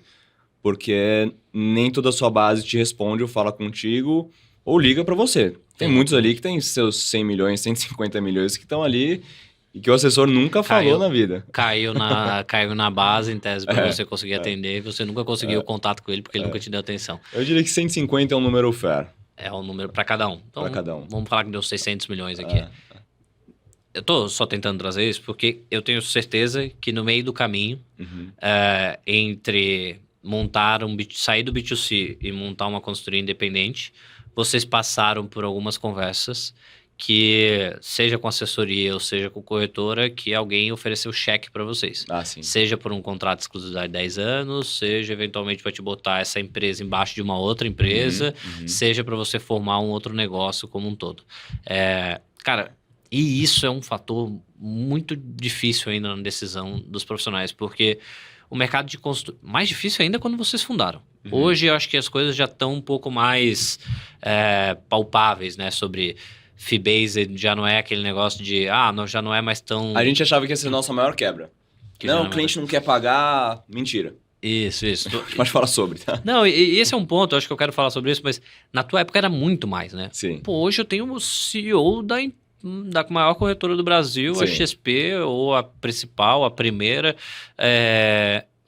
Porque nem toda a sua base te responde ou fala contigo ou liga para você. Tem muitos ali que tem seus 100 milhões, 150 milhões que estão ali e que o assessor nunca falou na vida. Caiu na base, em tese, para você conseguir atender, e você nunca conseguiu contato com ele porque ele nunca te deu atenção. Eu diria que 150 é um número fair. É um número para cada um. Então, para cada um. Vamos falar que deu 600 milhões aqui. Eu tô só tentando trazer isso porque eu tenho certeza que no meio do caminho, entre sair do B2C e montar uma consultoria independente, vocês passaram por algumas conversas que, seja com assessoria ou seja com corretora, que alguém ofereceu cheque para vocês. Sim. Seja por um contrato de exclusividade de 10 anos, seja eventualmente para te botar essa empresa embaixo de uma outra empresa, seja para você formar um outro negócio como um todo. Cara, e isso é um fator muito difícil ainda na decisão dos profissionais, porque o mercado de consultoria... Mais difícil ainda quando vocês fundaram. Hoje eu acho que as coisas já estão um pouco mais palpáveis, né? Sobre fee-based, já não é aquele negócio de... já não é mais tão... A gente achava que ia ser a nossa maior quebra. O cliente não quer pagar... Mentira. Isso. Pode falar sobre, tá? Não, e esse é um ponto, eu acho que eu quero falar sobre isso, mas na tua época era muito mais, né? Sim. Pô, hoje eu tenho o CEO da maior corretora do Brasil, Sim. a XP, ou a principal, a primeira,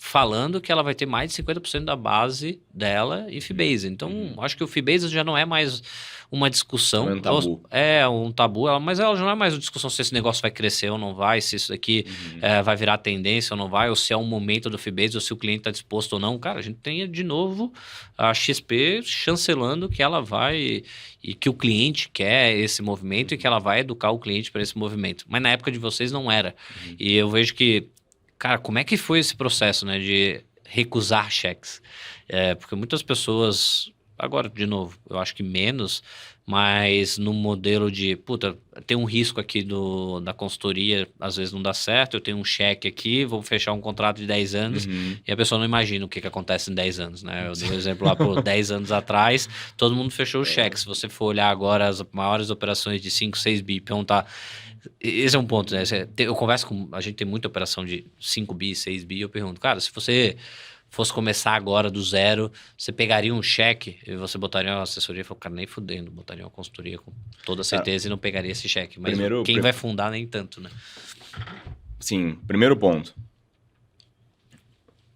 falando que ela vai ter mais de 50% da base dela em Fee-Based. Então, acho que o Fee-Based já não é mais uma discussão. Não é um tabu. É um tabu, mas ela já não é mais uma discussão se esse negócio vai crescer ou não vai, se isso daqui vai virar tendência ou não vai, ou se é um momento do Fee-Based, ou se o cliente está disposto ou não. Cara, a gente tem de novo a XP chancelando que ela vai e que o cliente quer esse movimento e que ela vai educar o cliente para esse movimento. Mas na época de vocês não era. E eu vejo que, cara, como é que foi esse processo, né, de recusar cheques? Porque muitas pessoas, agora, de novo, eu acho que menos, mas no modelo de, puta, tem um risco aqui da consultoria, às vezes não dá certo, eu tenho um cheque aqui, vou fechar um contrato de 10 anos, e a pessoa não imagina o que acontece em 10 anos, né? Eu dei um exemplo lá, por 10 anos atrás, todo mundo fechou o cheque. Se você for olhar agora as maiores operações de 5, 6 bi, perguntar... Esse é um ponto, né? Eu converso com... A gente tem muita operação de 5 bi, 6 bi, eu pergunto, cara, se você fosse começar agora do zero, você pegaria um cheque e você botaria uma assessoria? Eu falo, cara, nem fudendo, botaria uma consultoria com toda certeza e não pegaria esse cheque. Mas quem vai fundar nem tanto, né? Sim, primeiro ponto.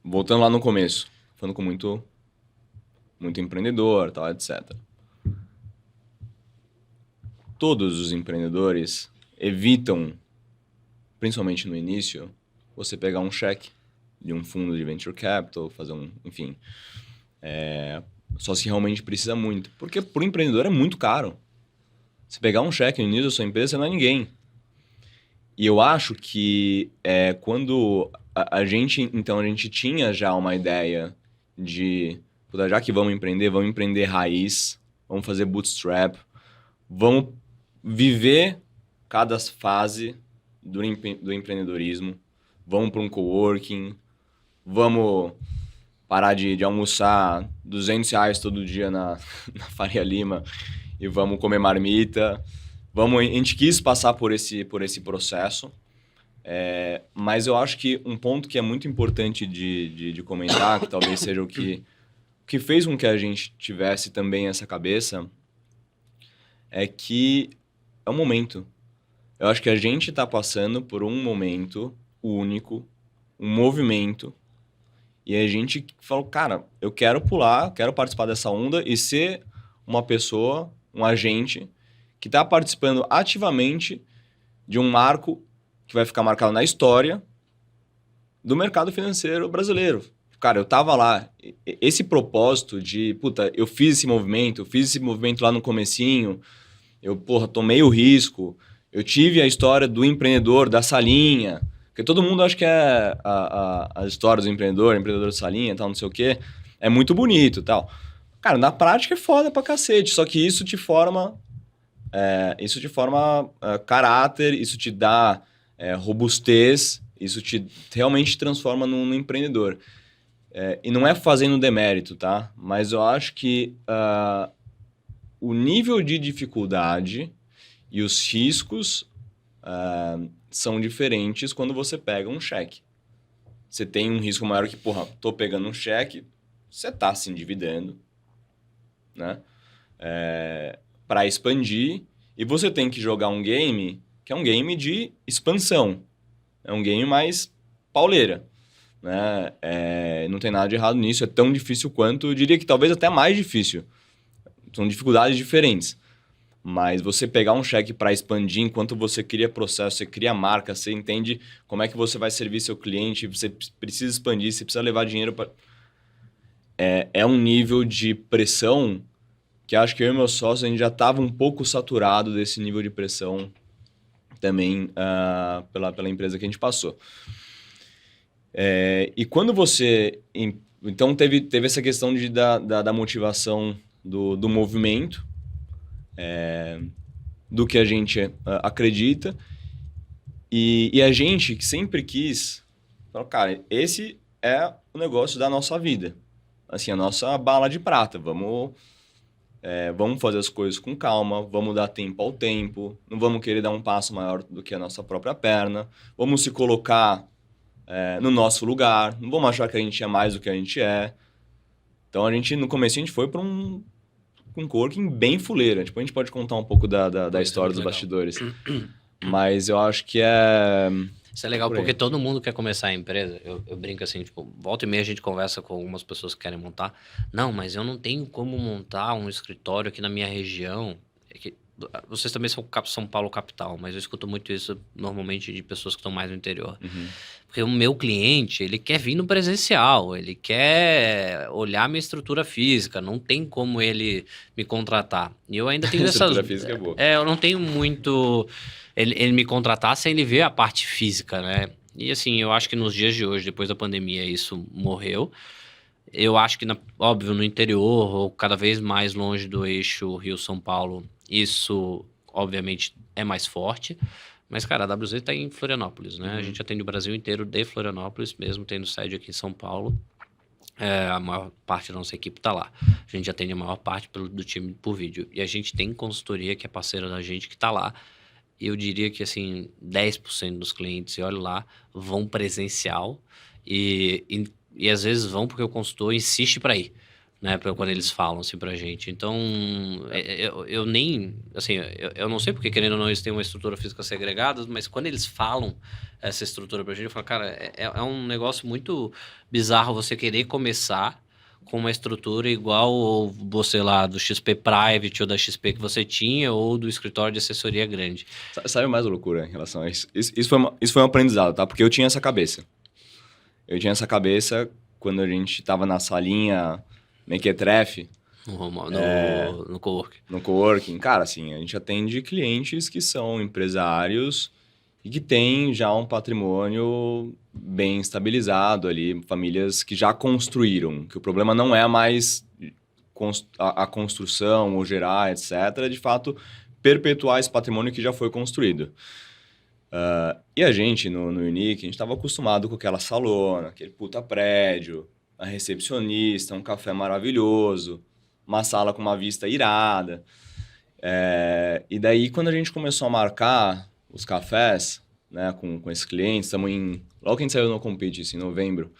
Voltando lá no começo, falando com muito empreendedor, tal, etc. Todos os empreendedores evitam, principalmente no início, você pegar um cheque de um fundo de venture capital, fazer enfim, só se realmente precisa muito. Porque para o empreendedor é muito caro. Se pegar um cheque no início da sua empresa, você não é ninguém. E eu acho que quando a gente tinha já uma ideia de, já que vamos empreender raiz, vamos fazer bootstrap, vamos viver cada fase do empreendedorismo, vamos para um coworking, vamos parar de almoçar R$200 todo dia na Faria Lima e vamos comer marmita. A gente quis passar por esse processo, mas eu acho que um ponto que é muito importante de comentar, que talvez seja o que fez com que a gente tivesse também essa cabeça, é que é um momento. Eu acho que a gente está passando por um momento único, um movimento, e a gente falou, cara, eu quero pular, quero participar dessa onda e ser uma pessoa, um agente que está participando ativamente de um marco que vai ficar marcado na história do mercado financeiro brasileiro. Cara, eu tava lá. Esse propósito de, eu fiz esse movimento lá no comecinho, eu, tomei o risco, eu tive a história do empreendedor da salinha, porque todo mundo acha que a história do empreendedor de salinha, tal, não sei o quê, é muito bonito e tal. Cara, na prática é foda pra cacete, só que isso te forma caráter, isso te dá robustez, isso realmente te transforma num empreendedor. E não é fazendo demérito, tá? Mas eu acho que o nível de dificuldade e os riscos são diferentes quando você pega um cheque. Você tem um risco maior que, tô pegando um cheque, você tá se endividando, né? Para expandir, e você tem que jogar um game que é um game de expansão. É um game mais pauleira, né? Não tem nada de errado nisso, é tão difícil quanto, eu diria que talvez até mais difícil. São dificuldades diferentes. Mas você pegar um cheque para expandir, enquanto você cria processo, você cria marca, você entende como é que você vai servir seu cliente, você precisa expandir, você precisa levar dinheiro para... É um nível de pressão que acho que eu e meu sócio, a gente já estava um pouco saturado desse nível de pressão também pela empresa que a gente passou. E quando você... Então, teve essa questão da motivação do movimento, do que a gente acredita, e a gente que sempre quis falar, cara, esse é o negócio da nossa vida, assim, a nossa bala de prata, vamos fazer as coisas com calma, vamos dar tempo ao tempo, não vamos querer dar um passo maior do que a nossa própria perna, vamos se colocar no nosso lugar, não vamos achar que a gente é mais do que a gente é. Então, no começo, a gente foi para um coworking bem fuleira. Tipo, a gente pode contar um pouco da história dos bastidores. Mas eu acho que é... Isso é legal porque todo mundo quer começar a empresa. Eu brinco assim, tipo, volta e meia a gente conversa com algumas pessoas que querem montar. Não, mas eu não tenho como montar um escritório aqui na minha região. Vocês também são São Paulo capital, mas eu escuto muito isso normalmente de pessoas que estão mais no interior. Porque o meu cliente, ele quer vir no presencial, ele quer olhar minha estrutura física, não tem como ele me contratar. E eu ainda tenho essas... estrutura física é boa. Eu não tenho muito... Ele me contratar sem ele ver a parte física, né? E assim, eu acho que nos dias de hoje, depois da pandemia, isso morreu. Eu acho que, óbvio, no interior, ou cada vez mais longe do eixo Rio-São Paulo, isso, obviamente, é mais forte. Mas, cara, a WZ está em Florianópolis, né? A gente atende o Brasil inteiro de Florianópolis, mesmo tendo sede aqui em São Paulo. A maior parte da nossa equipe está lá. A gente atende a maior parte do time por vídeo. E a gente tem consultoria, que é parceira da gente, que está lá. E eu diria que, assim, 10% dos clientes, e olha lá, vão presencial. E às vezes vão porque o consultor insiste para ir, né? Quando eles falam assim pra gente. Então, eu nem... Assim, eu não sei porque, querendo ou não, eles têm uma estrutura física segregada, mas quando eles falam essa estrutura pra gente, eu falo, cara, é um negócio muito bizarro você querer começar com uma estrutura igual você lá do XP Private ou da XP que você tinha, ou do escritório de assessoria grande. Sabe mais a loucura em relação a isso? Isso foi um aprendizado, tá? Porque eu tinha essa cabeça. Quando a gente tava na salinha Mequetrefe. No coworking. No coworking. Cara, assim, a gente atende clientes que são empresários e que têm já um patrimônio bem estabilizado ali, famílias que já construíram, que o problema não é mais a construção ou gerar, etc., de fato, perpetuar esse patrimônio que já foi construído. E a gente, no Unique, a gente estava acostumado com aquela salona, aquele puta prédio, a recepcionista, um café maravilhoso, uma sala com uma vista irada. E daí, quando a gente começou a marcar os cafés, né, com esses clientes, logo que a gente saiu no Compete, assim, em novembro,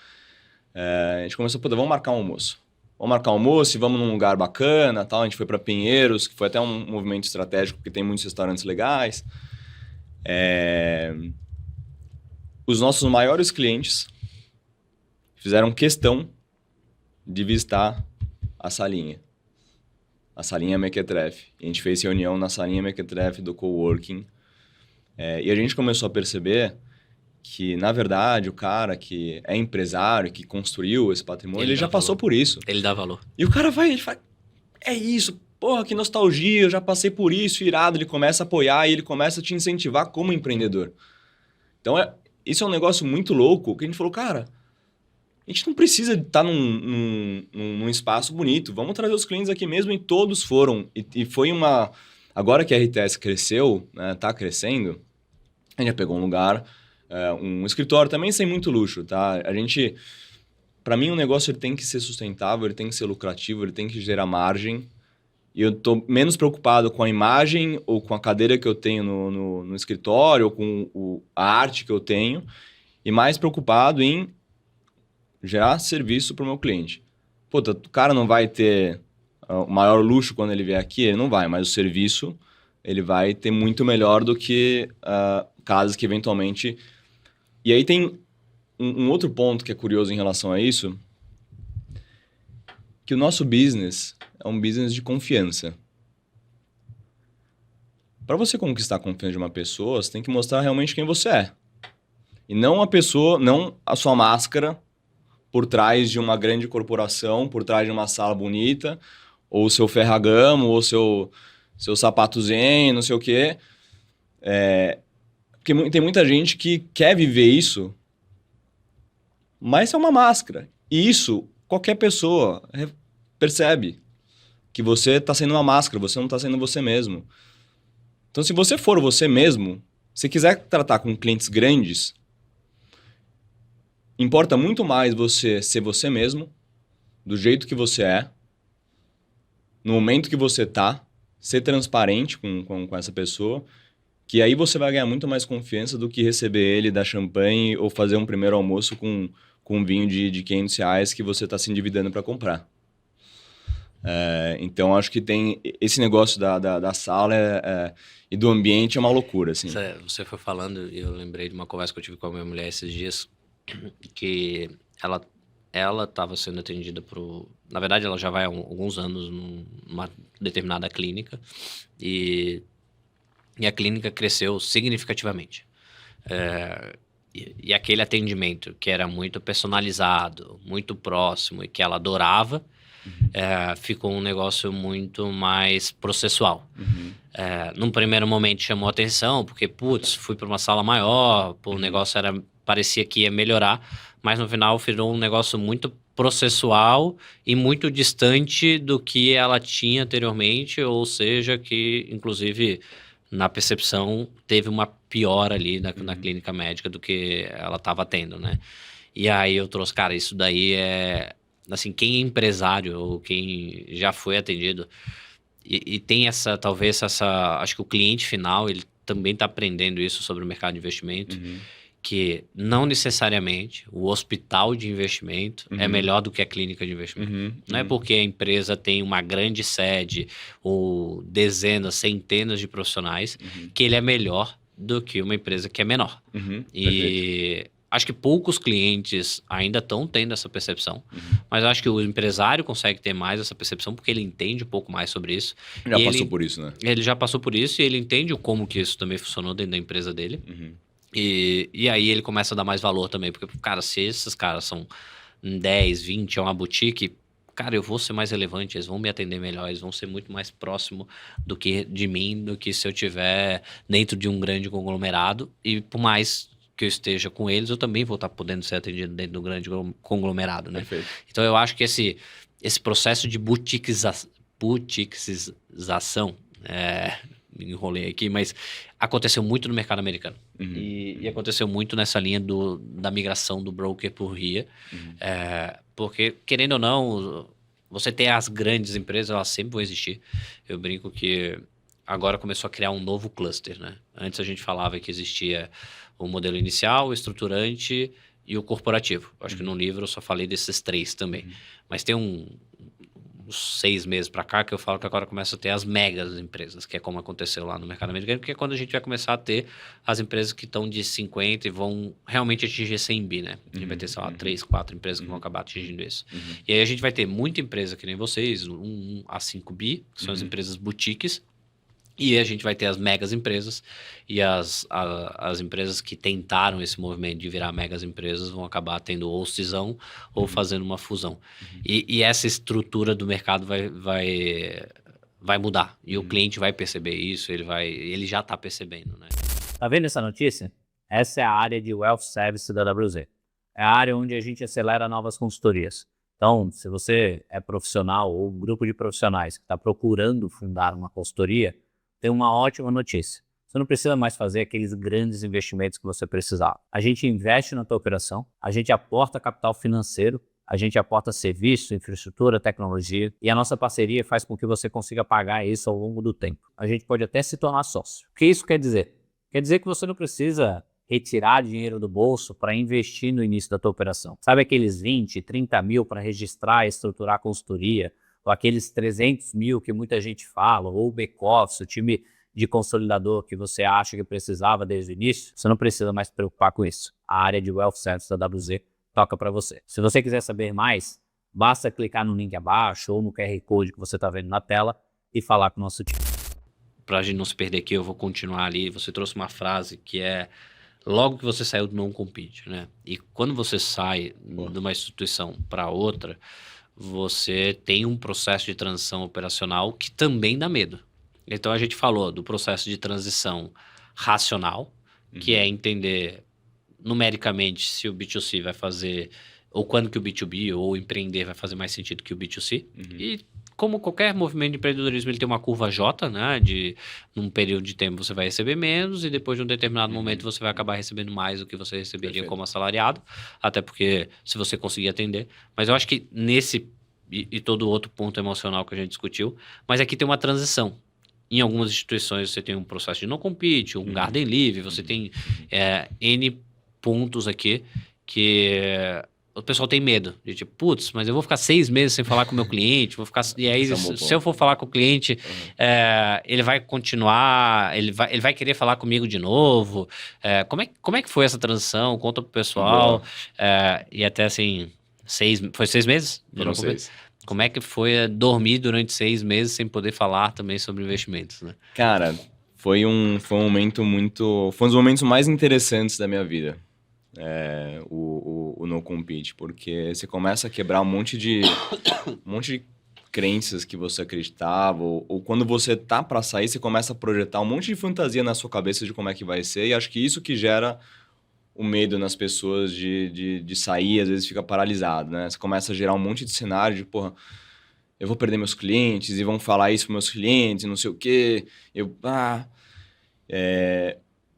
a gente começou, vamos marcar um almoço. Vamos marcar um almoço e vamos num lugar bacana, tal. A gente foi para Pinheiros, que foi até um movimento estratégico, porque tem muitos restaurantes legais. Os nossos maiores clientes fizeram questão de visitar a salinha Mequetrefe. A gente fez reunião na salinha Mequetrefe do coworking. E a gente começou a perceber que, na verdade, o cara que é empresário, que construiu esse patrimônio, ele já passou por isso. Ele dá valor. E o cara ele fala, é isso, porra, que nostalgia, eu já passei por isso, irado. Ele começa a apoiar e ele começa a te incentivar como empreendedor. Então, isso é um negócio muito louco, que a gente falou, cara, a gente não precisa estar num espaço bonito. Vamos trazer os clientes aqui mesmo, e todos foram. E foi uma... Agora que a RTS cresceu, né, tá crescendo, a gente já pegou um lugar, um escritório também sem muito luxo, tá? A gente... Para mim, um negócio ele tem que ser sustentável, ele tem que ser lucrativo, ele tem que gerar margem. E eu tô menos preocupado com a imagem ou com a cadeira que eu tenho no escritório ou com a arte que eu tenho, e mais preocupado em gerar serviço para o meu cliente. Pô, o cara não vai ter o maior luxo quando ele vier aqui, ele não vai, mas o serviço ele vai ter muito melhor do que casas que eventualmente... E aí tem um outro ponto que é curioso em relação a isso, que o nosso business é um business de confiança. Para você conquistar a confiança de uma pessoa, você tem que mostrar realmente quem você é. E não a sua máscara por trás de uma grande corporação, por trás de uma sala bonita, ou o seu Ferragamo, ou seu sapato zen, não sei o quê. Porque tem muita gente que quer viver isso, mas é uma máscara. E isso, qualquer pessoa percebe que você está sendo uma máscara, você não está sendo você mesmo. Então, se você for você mesmo, se quiser tratar com clientes grandes, importa muito mais você ser você mesmo, do jeito que você é, no momento que você tá, ser transparente com essa pessoa, que aí você vai ganhar muito mais confiança do que receber ele, dar champanhe ou fazer um primeiro almoço com um vinho de R$500 que você está se endividando para comprar. Então, acho que tem esse negócio da sala e do ambiente é uma loucura, assim. Você foi falando e eu lembrei de uma conversa que eu tive com a minha mulher esses dias, que ela estava sendo atendida por... Na verdade, ela já vai há alguns anos numa determinada clínica e a clínica cresceu significativamente. E aquele atendimento que era muito personalizado, muito próximo e que ela adorava, ficou um negócio muito mais processual. Num primeiro momento chamou atenção, porque, putz, fui para uma sala maior, o negócio parecia que ia melhorar, mas no final virou um negócio muito processual e muito distante do que ela tinha anteriormente, ou seja, que, inclusive, na percepção, teve uma piora ali na clínica médica do que ela estava tendo, né? E aí eu trouxe, cara, isso daí assim, quem é empresário ou quem já foi atendido e tem acho que o cliente final, ele também está aprendendo isso sobre o mercado de investimento, que não necessariamente o hospital de investimento é melhor do que a clínica de investimento. Não é porque a empresa tem uma grande sede ou dezenas, centenas de profissionais que ele é melhor do que uma empresa que é menor. E acho que poucos clientes ainda estão tendo essa percepção, mas acho que o empresário consegue ter mais essa percepção porque ele entende um pouco mais sobre isso. Já passou por isso, né? Ele já passou por isso e ele entende como que isso também funcionou dentro da empresa dele. E aí ele começa a dar mais valor também, porque, cara, se esses caras são 10, 20, é uma boutique, cara, eu vou ser mais relevante, eles vão me atender melhor, eles vão ser muito mais próximo de mim do que se eu estiver dentro de um grande conglomerado. E por mais que eu esteja com eles, eu também vou estar podendo ser atendido dentro do grande conglomerado, né? Perfeito. Então eu acho que esse processo de boutiquização, me enrolei aqui, mas aconteceu muito no mercado americano. E aconteceu muito nessa linha da migração do broker por RIA. Porque, querendo ou não, você tem as grandes empresas, elas sempre vão existir. Eu brinco que agora começou a criar um novo cluster, né? Antes a gente falava que existia o modelo inicial, o estruturante e o corporativo. Acho que no livro eu só falei desses 3 também. Mas tem uns 6 meses para cá que eu falo que agora começa a ter as megas empresas, que é como aconteceu lá no mercado americano, que é quando a gente vai começar a ter as empresas que estão de 50 e vão realmente atingir 100 bi, né? A gente vai ter, sei lá, 3, 4 empresas que vão acabar atingindo isso. E aí a gente vai ter muita empresa que nem vocês, 1 a 5 bi, que são as empresas boutiques, e a gente vai ter as megas empresas e as empresas que tentaram esse movimento de virar megas empresas vão acabar tendo ou cisão ou fazendo uma fusão. E essa estrutura do mercado vai mudar. E o cliente vai perceber isso, ele já está percebendo, né? Tá vendo essa notícia? Essa é a área de Wealth Service da WZ. É a área onde a gente acelera novas consultorias. Então, se você é profissional ou um grupo de profissionais que está procurando fundar uma consultoria, tem uma ótima notícia. Você não precisa mais fazer aqueles grandes investimentos que você precisava. A gente investe na tua operação, a gente aporta capital financeiro, a gente aporta serviço, infraestrutura, tecnologia, e a nossa parceria faz com que você consiga pagar isso ao longo do tempo. A gente pode até se tornar sócio. O que isso quer dizer? Quer dizer que você não precisa retirar dinheiro do bolso para investir no início da tua operação. Sabe aqueles 20, 30 mil para registrar e estruturar a consultoria, ou aqueles 300 mil que muita gente fala, ou o back-office, o time de consolidador que você acha que precisava desde o início? Você não precisa mais se preocupar com isso. A área de Wealth Service da WZ toca para você. Se você quiser saber mais, basta clicar no link abaixo ou no QR Code que você está vendo na tela e falar com o nosso time. Para a gente não se perder aqui, eu vou continuar ali. Você trouxe uma frase que é logo que você saiu do non-compete, né? E quando você sai de uma instituição para outra, você tem um processo de transição operacional que também dá medo. Então a gente falou do processo de transição racional, que é entender numericamente se o B2C vai fazer, ou quando que o B2B ou empreender vai fazer mais sentido que o B2C. E como qualquer movimento de empreendedorismo, ele tem uma curva J, né? Num período de tempo você vai receber menos e depois de um determinado momento você vai acabar recebendo mais do que você receberia como assalariado, até porque se você conseguir atender. Mas eu acho que nesse e todo outro ponto emocional que a gente discutiu, mas aqui tem uma transição. Em algumas instituições você tem um processo de non-compete, um garden leave, você tem N pontos aqui que o pessoal tem medo de tipo, putz, mas eu vou ficar 6 meses sem falar com o meu cliente, vou ficar. E aí, Esse é um bom se eu ponto. for falar com o cliente, ele vai continuar, ele vai querer falar comigo de novo. Como é que foi essa transição? Conta pro pessoal. Boa. E até assim, foi 6 meses? Foram 6. Como é que foi dormir durante 6 meses sem poder falar também sobre investimentos, né? Cara, foi um momento muito... Foi um dos momentos mais interessantes da minha vida, o No Compete, porque você começa a quebrar um monte de crenças que você acreditava, ou quando você tá para sair, você começa a projetar um monte de fantasia na sua cabeça de como é que vai ser, e acho que isso que gera o medo nas pessoas de sair, às vezes fica paralisado, né? Você começa a gerar um monte de cenário de, porra, eu vou perder meus clientes e vão falar isso para meus clientes, não sei o quê.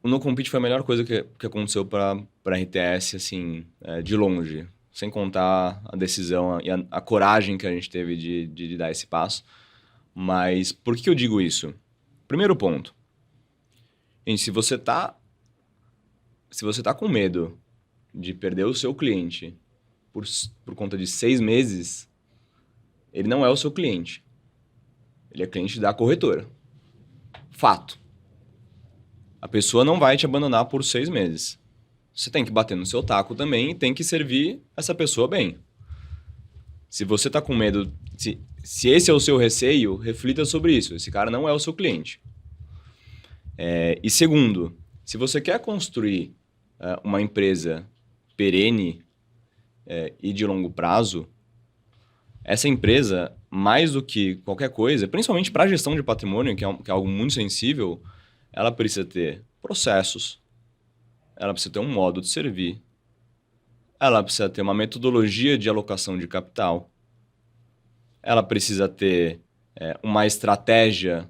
O No Compete foi a melhor coisa que aconteceu para a RTS, assim, de longe. Sem contar a decisão e a coragem que a gente teve de dar esse passo. Mas por que eu digo isso? Primeiro ponto. Gente, se você tá com medo de perder o seu cliente por conta de 6 meses, ele não é o seu cliente. Ele é cliente da corretora. Fato. A pessoa não vai te abandonar por 6 meses. Você tem que bater no seu taco também e tem que servir essa pessoa bem. Se você está com medo, se esse é o seu receio, reflita sobre isso. Esse cara não é o seu cliente. E segundo, se você quer construir uma empresa perene e de longo prazo, essa empresa, mais do que qualquer coisa, principalmente para a gestão de patrimônio, que é algo muito sensível, ela precisa ter processos, ela precisa ter um modo de servir, ela precisa ter uma metodologia de alocação de capital, ela precisa ter uma estratégia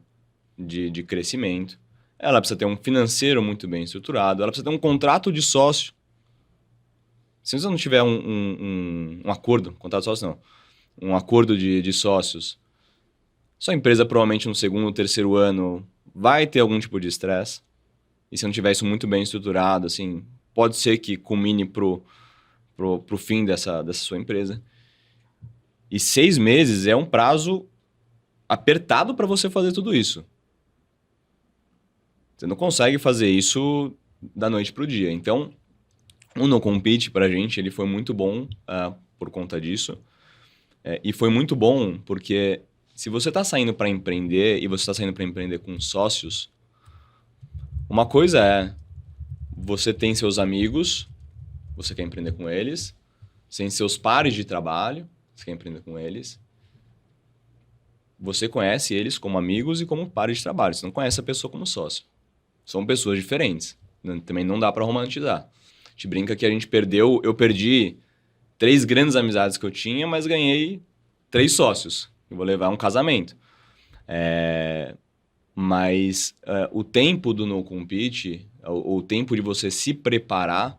de crescimento, ela precisa ter um financeiro muito bem estruturado, ela precisa ter um contrato de sócio. Se você não tiver um acordo, contrato de sócio não, um acordo de sócios, sua empresa provavelmente no segundo ou terceiro ano vai ter algum tipo de estresse. E se não tiver isso muito bem estruturado, assim, pode ser que culmine pro fim dessa sua empresa. E 6 meses é um prazo apertado para você fazer tudo isso. Você não consegue fazer isso da noite pro dia. Então, o No Compete pra gente, ele foi muito bom por conta disso. E foi muito bom porque se você está saindo para empreender e você está saindo para empreender com sócios, uma coisa é você tem seus amigos, você quer empreender com eles, você tem seus pares de trabalho, você quer empreender com eles. Você conhece eles como amigos e como pares de trabalho, você não conhece a pessoa como sócio. São pessoas diferentes, também não dá para romantizar. A gente brinca que eu perdi 3 grandes amizades que eu tinha, mas ganhei 3 sócios. Eu vou levar um casamento. Mas o tempo do No Compete, o tempo de você se preparar,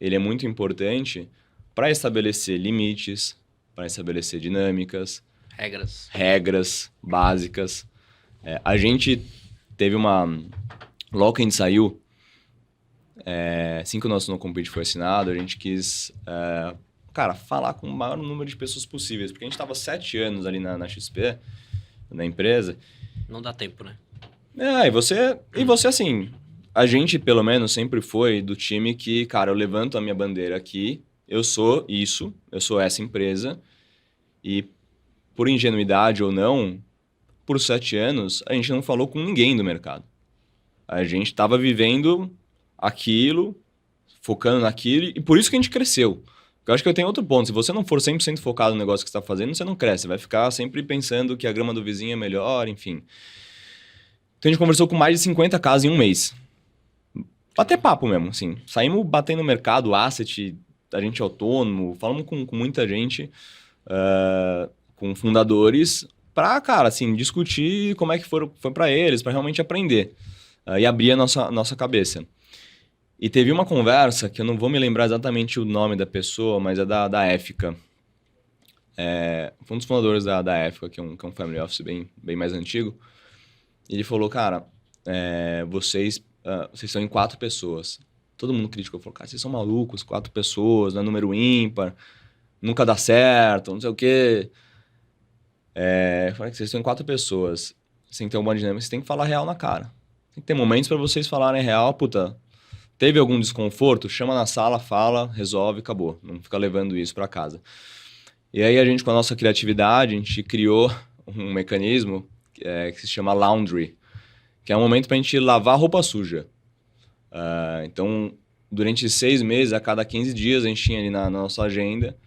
ele é muito importante para estabelecer limites, para estabelecer dinâmicas, regras básicas. A gente teve logo que a gente saiu, assim que o nosso No Compete foi assinado, a gente quis falar com o maior número de pessoas possíveis, porque a gente estava 7 anos ali na XP, na empresa. Não dá tempo, né? E você assim, a gente pelo menos sempre foi do time que, cara, eu levanto a minha bandeira aqui, eu sou isso, eu sou essa empresa, e por ingenuidade ou não, por 7 anos, a gente não falou com ninguém do mercado. A gente estava vivendo aquilo, focando naquilo, e por isso que a gente cresceu. Eu acho que eu tenho outro ponto. Se você não for 100% focado no negócio que você está fazendo, você não cresce. Você vai ficar sempre pensando que a grama do vizinho é melhor, enfim. Então a gente conversou com mais de 50 casas em um mês. Bater papo mesmo, assim. Saímos batendo no mercado, asset, a gente é autônomo, falamos com muita gente, com fundadores, para, cara, assim, discutir como é que foi para eles, para realmente aprender e abrir a nossa cabeça. E teve uma conversa, que eu não vou me lembrar exatamente o nome da pessoa, mas é da Éfica. Foi um dos fundadores da Éfica, que é um family office bem mais antigo. Ele falou, cara, vocês estão em 4 pessoas. Todo mundo criticou, falou, cara, vocês são malucos, 4 pessoas, não é número ímpar. nunca dá certo, não sei o quê. Eu falei que vocês estão em 4 pessoas, sem ter uma boa dinâmica, você tem que falar real na cara. Tem que ter momentos para vocês falarem real, puta, teve algum desconforto? Chama na sala, fala, resolve, acabou. Não fica levando isso para casa. E aí a gente, com a nossa criatividade, a gente criou um mecanismo que se chama laundry, que é um momento para a gente lavar roupa suja. Então, durante 6 meses, a cada 15 dias, a gente tinha ali na nossa agenda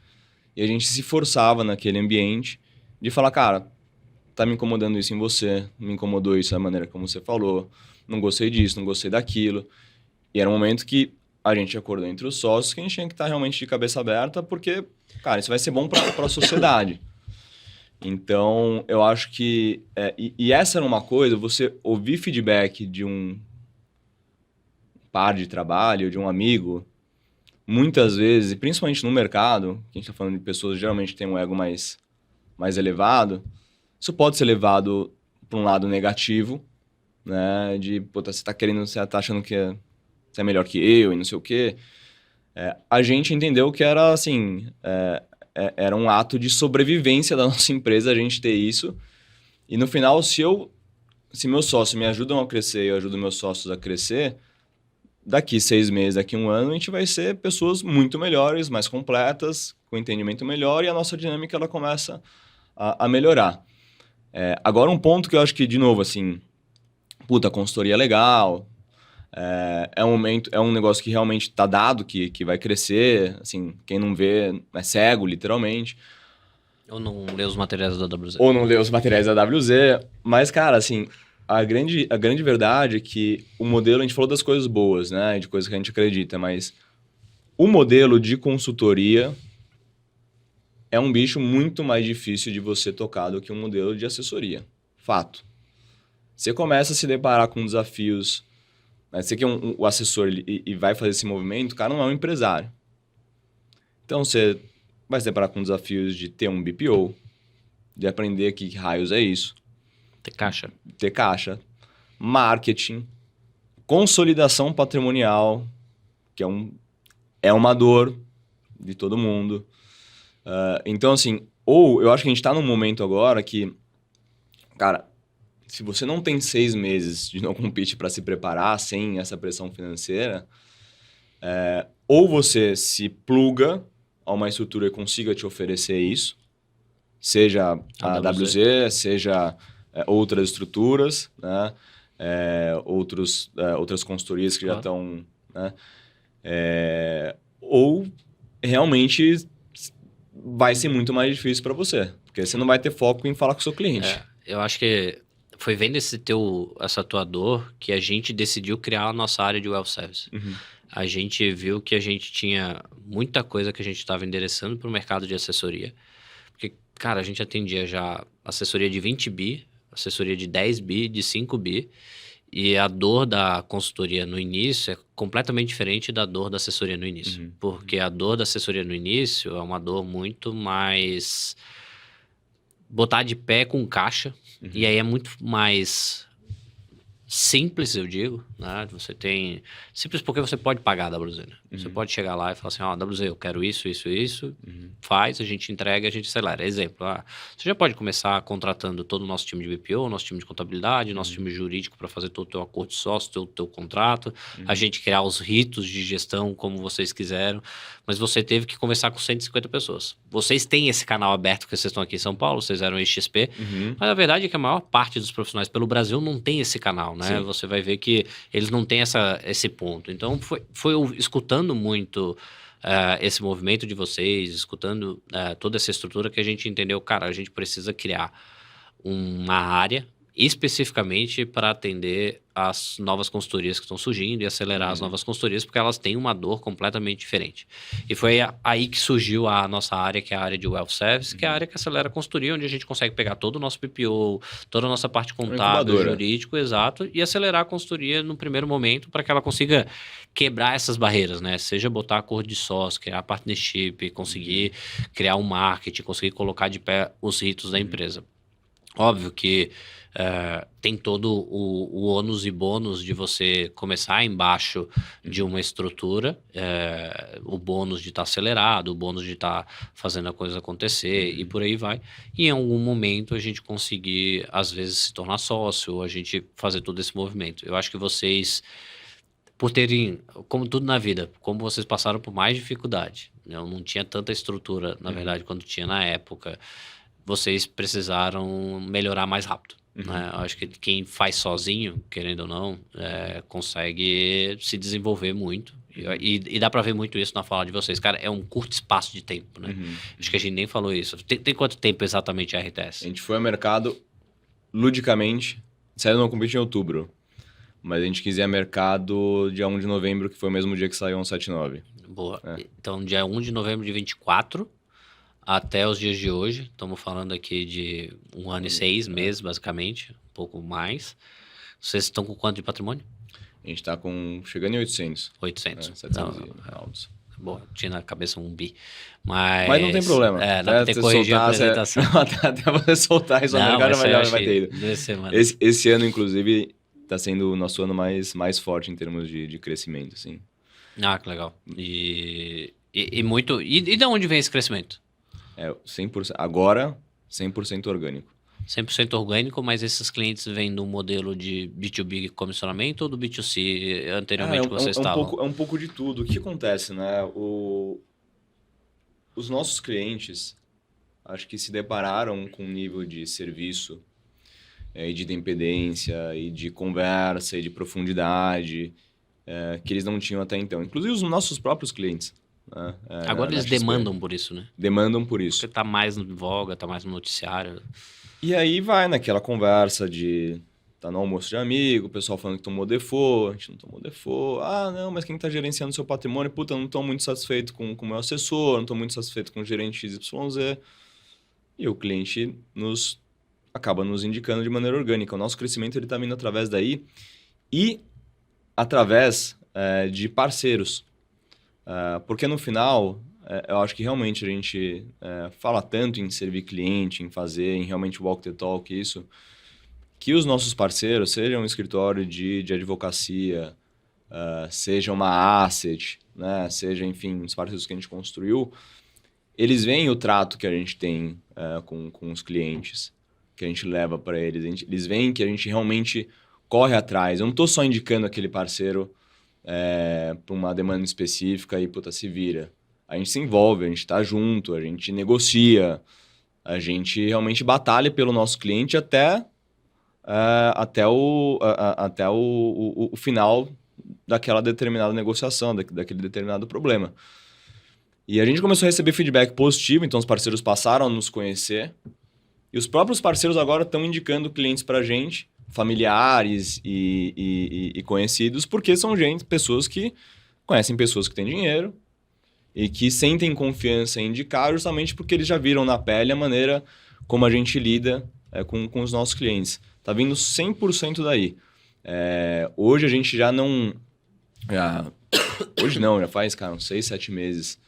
e a gente se forçava naquele ambiente de falar, cara, tá me incomodando isso em você, me incomodou isso da maneira como você falou, não gostei disso, não gostei daquilo. E era um momento que a gente acordou entre os sócios que a gente tinha que estar realmente de cabeça aberta, porque, cara, isso vai ser bom para a sociedade. Então, eu acho que... E essa era uma coisa, você ouvir feedback de um par de trabalho, de um amigo, muitas vezes, e principalmente no mercado, que a gente está falando de pessoas que geralmente têm um ego mais elevado, isso pode ser levado para um lado negativo, né? De, puta, você tá achando que você é melhor que eu e não sei o quê. A gente entendeu que era, assim, era um ato de sobrevivência da nossa empresa a gente ter isso. E no final, se meus sócios me ajudam a crescer e eu ajudo meus sócios a crescer, daqui 6 meses, daqui 1 ano, a gente vai ser pessoas muito melhores, mais completas, com entendimento melhor, e a nossa dinâmica ela começa a melhorar. Agora, um ponto que eu acho que, de novo, assim, puta, consultoria é legal, é um negócio que realmente está dado, que vai crescer, assim, quem não vê é cego, literalmente. Ou não lê os materiais da WZ. Ou não lê os materiais da WZ, mas, cara, assim, a grande verdade é que o modelo, a gente falou das coisas boas, né, de coisas que a gente acredita, mas o modelo de consultoria é um bicho muito mais difícil de você tocar do que um modelo de assessoria. Fato. Você começa a se deparar com desafios, né? Você que é o assessor e vai fazer esse movimento, o cara não é um empresário. Então, você vai se deparar com desafios de ter um BPO, de aprender que raios é isso. Ter caixa. Marketing. Consolidação patrimonial, que é uma dor de todo mundo. Então, assim, eu acho que a gente está num momento agora que, cara, se você não tem 6 meses de não compete para se preparar sem essa pressão financeira, ou você se pluga a uma estrutura que consiga te oferecer isso, seja a WZ, seja outras estruturas, né? Outras consultorias que já estão... Né? Ou realmente vai ser muito mais difícil para você, porque você não vai ter foco em falar com o seu cliente. Eu acho que foi vendo essa tua dor que a gente decidiu criar a nossa área de Wealth Service. Uhum. A gente viu que a gente tinha muita coisa que a gente estava endereçando para o mercado de assessoria. Porque, cara, a gente atendia já assessoria de 20 bi, assessoria de 10 bi, de 5 bi. E a dor da consultoria no início é completamente diferente da dor da assessoria no início. Uhum. Porque a dor da assessoria no início é uma dor muito mais... botar de pé com caixa. Uhum. E aí é muito mais simples, eu digo, né? Você tem... Simples porque você pode pagar a WZ, né? Uhum. Você pode chegar lá e falar assim, WZ, eu quero isso, isso, isso. Uhum. Faz, a gente entrega, a gente acelera. Exemplo, você já pode começar contratando todo o nosso time de BPO, nosso time de contabilidade, nosso time jurídico para fazer todo o teu acordo de sócio, todo o teu contrato. Uhum. A gente criar os ritos de gestão como vocês quiseram. Mas você teve que conversar com 150 pessoas. Vocês têm esse canal aberto, porque vocês estão aqui em São Paulo, vocês eram XP. Uhum. Mas a verdade é que a maior parte dos profissionais pelo Brasil não tem esse canal, né? Sim. Você vai ver que eles não têm esse ponto. Então, foi eu escutando muito esse movimento de vocês, escutando toda essa estrutura que a gente entendeu, cara, a gente precisa criar uma área especificamente para atender as novas consultorias que estão surgindo e acelerar as novas consultorias, porque elas têm uma dor completamente diferente. E foi aí que surgiu a nossa área, que é a área de Wealth Service, que é a área que acelera a consultoria, onde a gente consegue pegar todo o nosso PPO, toda a nossa parte contábil, jurídico, exato, e acelerar a consultoria no primeiro momento para que ela consiga quebrar essas barreiras, né? Seja botar acordo de sócio, criar partnership, conseguir criar um marketing, conseguir colocar de pé os ritos da empresa. Óbvio que tem todo o ônus e bônus de você começar embaixo de uma estrutura, o bônus de estar acelerado, o bônus de estar fazendo a coisa acontecer e por aí vai. E em algum momento a gente conseguir, às vezes, se tornar sócio, ou a gente fazer todo esse movimento. Eu acho que vocês, por terem, como tudo na vida, como vocês passaram por mais dificuldade, né? Eu não tinha tanta estrutura, na verdade, quando tinha na época, vocês precisaram melhorar mais rápido. Né? Eu acho que quem faz sozinho, querendo ou não, consegue se desenvolver muito. E dá pra ver muito isso na fala de vocês. Cara, é um curto espaço de tempo, né? Acho que a gente nem falou isso. Tem quanto tempo exatamente a RTS? A gente foi ao mercado ludicamente, saiu no convite em outubro, mas a gente quis ir ao mercado dia 1 de novembro, que foi o mesmo dia que saiu o 179. Boa. Então, dia 1 de novembro de 24 até os dias de hoje, estamos falando aqui de 1 ano e 6 meses, basicamente, um pouco mais. Vocês estão com quanto de patrimônio? A gente tá chegando em 800. 800. 700 Então, e altos. bom, tinha na cabeça 1 bi. Mas Mas não tem problema. dá pra ter corrigido a apresentação. Até você soltar isso no mercado, vai ter ido. 2 semanas. Esse ano, inclusive, tá sendo o nosso ano mais forte em termos de crescimento, assim. Ah, que legal. E muito... E de onde vem esse crescimento? 100%. Agora, 100% orgânico. 100% orgânico, mas esses clientes vêm do modelo de B2B comissionamento ou do B2C anteriormente que vocês estavam? É um pouco de tudo. O que acontece, né? Os nossos clientes, acho que se depararam com um nível de serviço e de dependência, e de conversa, e de profundidade, que eles não tinham até então. Inclusive os nossos próprios clientes. Né? Agora eles demandam por isso, né? Demandam por isso. Porque tá mais em voga, tá mais no noticiário. E aí vai naquela conversa de... Tá no almoço de amigo, o pessoal falando que tomou default, a gente não tomou default. Ah, não, mas quem tá gerenciando seu patrimônio? Puta, eu não tô muito satisfeito com o meu assessor, não tô muito satisfeito com o gerente XYZ. E o cliente acaba nos indicando de maneira orgânica. O nosso crescimento ele tá vindo através daí e através de parceiros. Porque no final, eu acho que realmente a gente fala tanto em servir cliente, em fazer, em realmente walk the talk, isso... que os nossos parceiros, seja um escritório de advocacia, seja uma asset, né? Seja, enfim, os parceiros que a gente construiu, eles veem o trato que a gente tem com os clientes, que a gente leva para eles. Eles veem que a gente realmente corre atrás. Eu não estou só indicando aquele parceiro para uma demanda específica e, puta, se vira. A gente se envolve, a gente está junto, a gente negocia, a gente realmente batalha pelo nosso cliente até o final daquela determinada negociação, daquele determinado problema. E a gente começou a receber feedback positivo, então os parceiros passaram a nos conhecer. E os próprios parceiros agora estão indicando clientes para a gente, familiares e conhecidos, porque são pessoas que conhecem pessoas que têm dinheiro e que sentem confiança em indicar justamente porque eles já viram na pele a maneira como a gente lida com os nossos clientes. Tá vindo 100% daí. Hoje a gente já não... hoje não, já faz, cara, uns 6, 7 meses